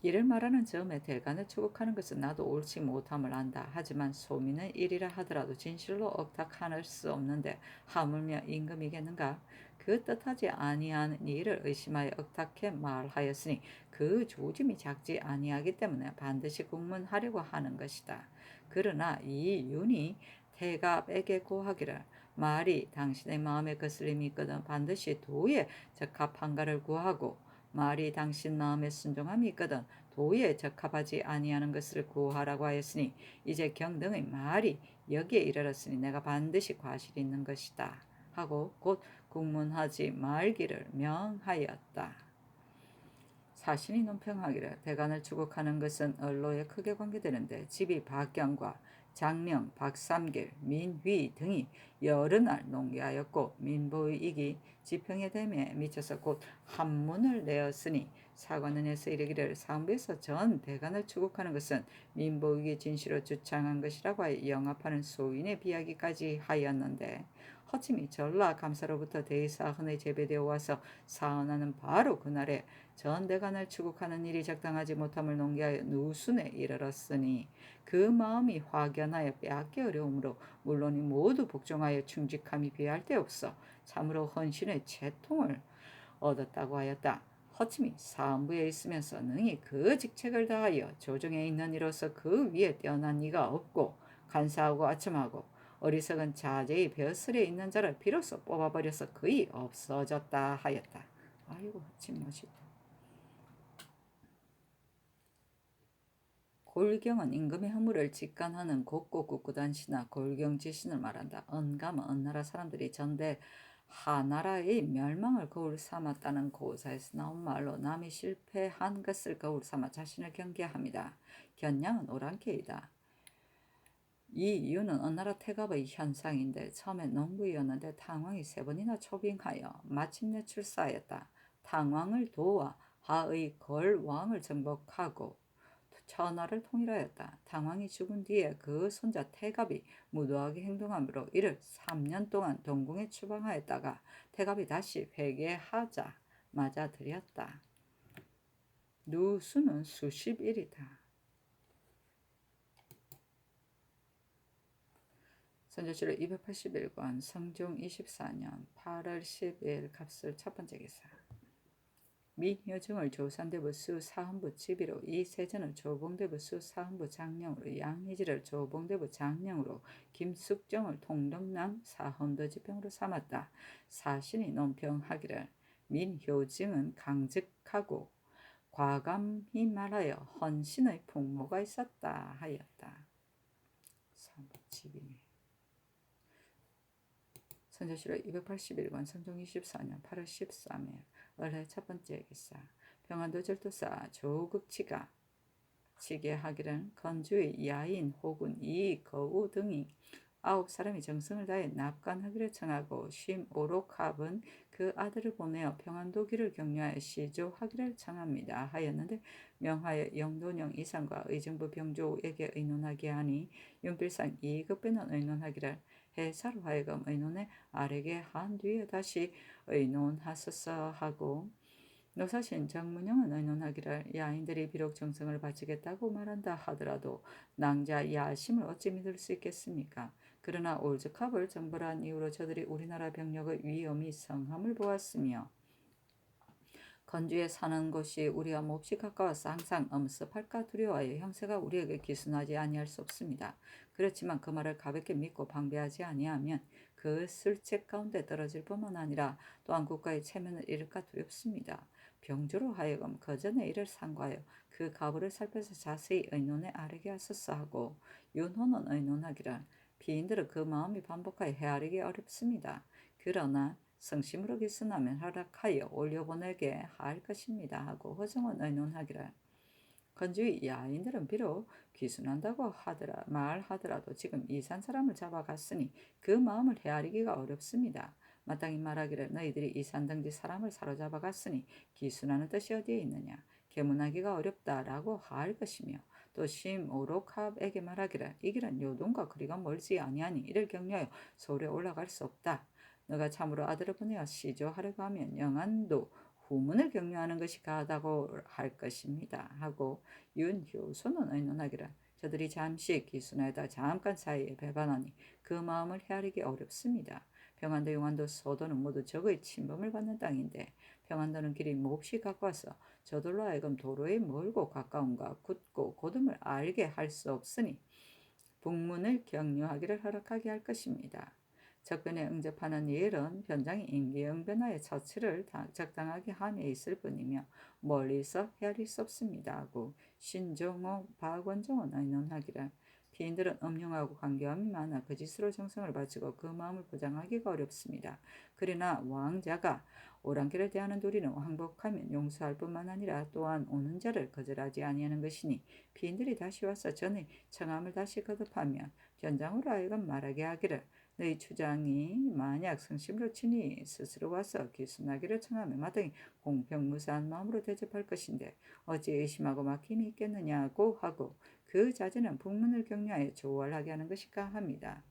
이를 말하는 즈음에 대간을 추국하는 것은 나도 옳지 못함을 안다. 하지만 소민의 일이라 하더라도 진실로 억탁할 수 없는데 하물며 임금이겠는가? 그 뜻하지 아니하는 일을 의심하여 억탁해 말하였으니 그 조짐이 작지 아니하기 때문에 반드시 국문하려고 하는 것이다. 그러나 이 윤이 태갑에게 고하기를 말이 당신의 마음에 거슬림이 있거든 반드시 도에 적합한가를 구하고 말이 당신 마음에 순종함이 있거든 도에 적합하지 아니하는 것을 구하라고 하였으니 이제 경등의 말이 여기에 이르렀으니 내가 반드시 과실이 있는 것이다 하고 곧 국문하지 말기를 명하였다. 사신이 논평하기를 대간을 추국하는 것은 언로에 크게 관계되는데 집이 박경과 장명, 박삼길, 민휘 등이 여러 날 농계하였고 민보의 이기 지평의 댐에 미쳐서 곧 한문을 내었으니 사관원에서 이르기를 사헌부에서 전 대간을 추국하는 것은 민보익이 진시로 주창한 것이라고 하여 영합하는 소인의 비하기까지 하였는데 허침이 전라 감사로부터 대사헌에 제배되어 와서 사헌하는 바로 그날에 전 대간을 추국하는 일이 적당하지 못함을 농계하여 누순에 이르렀으니 그 마음이 확연하여 빼앗기 어려우므로 물론이 모두 복종하여 충직함이 비할 데 없어 참으로 헌신의 채통을 얻었다고 하였다. 허침이 사헌부에 있으면서 능히 그 직책을 다하여 조정에 있는 이로서 그 위에 뛰어난 이가 없고 간사하고 아첨하고 어리석은 자제의 벼슬에 있는 자를 비로소 뽑아버려서 거의 없어졌다 하였다. 아이고 허침 멋있다. 골경은 임금의 허물을 직관하는 곱고 꿋꿋한 신하 골경지신을 말한다. 언감은 언나라 사람들이 전대 하나라의 멸망을 거울 삼았다는 고사에서 나온 말로 남이 실패한 것을 거울 삼아 자신을 경계합니다. 견양은 오랑캐이다. 이 이유는 언나라 태갑의 현상인데 처음에 농부이었는데 탕왕이 3번이나 초빙하여 마침내 출사하였다. 탕왕을 도와 하의 걸왕을 정복하고 천하를 통일하였다. 탕왕이 죽은 뒤에 그 손자 태갑이 무도하게 행동함으로 이를 3년 동안 동궁에 추방하였다가 태갑이 다시 회개하자 맞아들였다. 누수는 수십일이다. 선조실록 281권 성종 24년 8월 10일 갑술 첫 번째 기사. 민효중을 조선대부 수사헌부 지비로 이세전을 조봉대부 수사헌부 장령으로 양희지를 조봉대부 장령으로 김숙정을 통덕남 사헌도 지평으로 삼았다. 사신이 논평하기를 민효증은 강직하고 과감히 말하여 헌신의 풍모가 있었다 하였다. 사헌부지비네. 선조실록 281권 성종 24년 8월 13일 을해 첫 번째 기사. 평안도 절도사 조극치가 치게하기를 건주의 야인 혹은 이거우 등이 9사람이 정성을 다해 납관하기를 청하고 쉼 오록합은 그 아들을 보내어 평안도기를 격려하여 시조하기를 청합니다. 하였는데 명하여 영돈영 이상과 의정부 병조에게 의논하게 하니 윤필상 2급에는 의논하기를 해사로 하여금 의논에 아래게 한 뒤에 다시 의논하소서 하고 노사신 정문영은 의논하기를 야인들이 비록 정성을 바치겠다고 말한다 하더라도 낭자 야심을 어찌 믿을 수 있겠습니까? 그러나 올즈캅을 정벌한 이후로 저들이 우리나라 병력의 위험이 성함을 보았으며 건주에 사는 곳이 우리와 몹시 가까워서 항상 엄습할까 두려워하여 형세가 우리에게 기순하지 아니할 수 없습니다. 그렇지만 그 말을 가볍게 믿고 방배하지 아니하면 그 슬책 가운데 떨어질 뿐만 아니라 또한 국가의 체면을 잃을까 두렵습니다. 병조로 하여금 그 전의 일을 상고하여 그 가부를 살펴서 자세히 의논에 아뢰게 하소서 하고 윤호는 의논하기를 비인들은 그 마음이 반복하여 헤아리기 어렵습니다. 그러나 성심으로 기순하면 허락하여 올려보내게 할 것입니다 하고 허정은 의논하기를 건주의 야인들은 비록 귀순한다고 말하더라도 지금 이산 사람을 잡아갔으니 그 마음을 헤아리기가 어렵습니다. 마땅히 말하기를 너희들이 이산 등지 사람을 사로잡아갔으니 귀순하는 뜻이 어디에 있느냐. 계문하기가 어렵다라고 할 것이며 또 심오록합에게 말하기를 이 길은 요동과 거리가 멀지 아니하니 이를 격려하여 서울에 올라갈 수 없다. 너가 참으로 아들을 보내어 시조하려고 하면 영안도 후문을 격려하는 것이 가하다고 할 것입니다. 하고 윤효소는 의논하기를 저들이 잠시 기순하다 잠깐 사이에 배반하니 그 마음을 헤아리기 어렵습니다. 평안도 용안도 서도는 모두 적의 침범을 받는 땅인데 평안도는 길이 몹시 가까워서 저들로 하여금 도로에 멀고 가까움과 굳고 곧음을 알게 할 수 없으니 북문을 격려하기를 허락하게 할 것입니다. 적변에 응접하는 이 일은 변장이 임기응변하여 처치를 적당하게 함에 있을 뿐이며 멀리서 헤아릴 수 없습니다 하고 신종호 박원종은 의논하기를 피인들은 음흉하고 간교함이 많아 그 짓으로 정성을 바치고 그 마음을 보장하기가 어렵습니다. 그러나 왕자가 오랑캐를 대하는 도리는 항복하면 용서할 뿐만 아니라 또한 오는 자를 거절하지 아니하는 것이니 피인들이 다시 와서 전에 청함을 다시 거듭하면 변장으로 하여금 말하게 하기를 너희 주장이 만약 성심으로 치니 스스로 와서 기순하기를 청하며 마땅히 공평무사한 마음으로 대접할 것인데 어찌 의심하고 막힘이 있겠느냐고 하고 그 자제는 북문을 격려하여 조월하게 하는 것일까 합니다.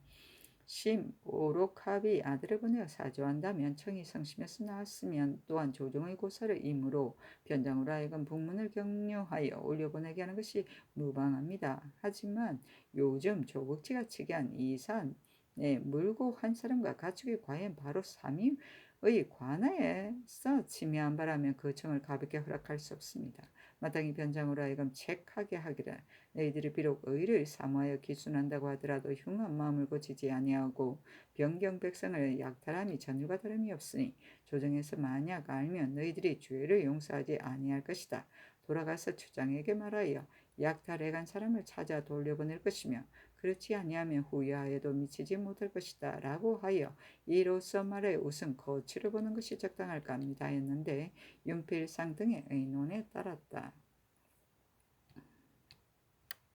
심오록합이 아들을 보내어 사주한다면 청이 성심에서 나왔으면 또한 조정의 고사를 임으로 변장으로 하여금 북문을 격려하여 올려보내게 하는 것이 무방합니다. 하지만 요즘 조국지가 치기한 이산 물고 한 사람과 가축이 과연 바로 삼위의 관하에서 침해한 바라면 그 청을 가볍게 허락할 수 없습니다. 마땅히 변장으로 하여금 책하게 하기를 너희들이 비록 의를 사모하여 기순한다고 하더라도 흉한 마음을 고치지 아니하고 변경 백성을 약탈함이 전율과 다름이 없으니 조정에서 만약 알면 너희들이 죄를 용서하지 아니할 것이다. 돌아가서 추장에게 말하여 약탈해 간 사람을 찾아 돌려보낼 것이며 그렇지 아니하면 후회하여도 미치지 못할 것이다 라고 하여 이로써 말해 우선 거취를 보는 것이 적당할까 합니다 했는데 윤필상 등의 의논에 따랐다.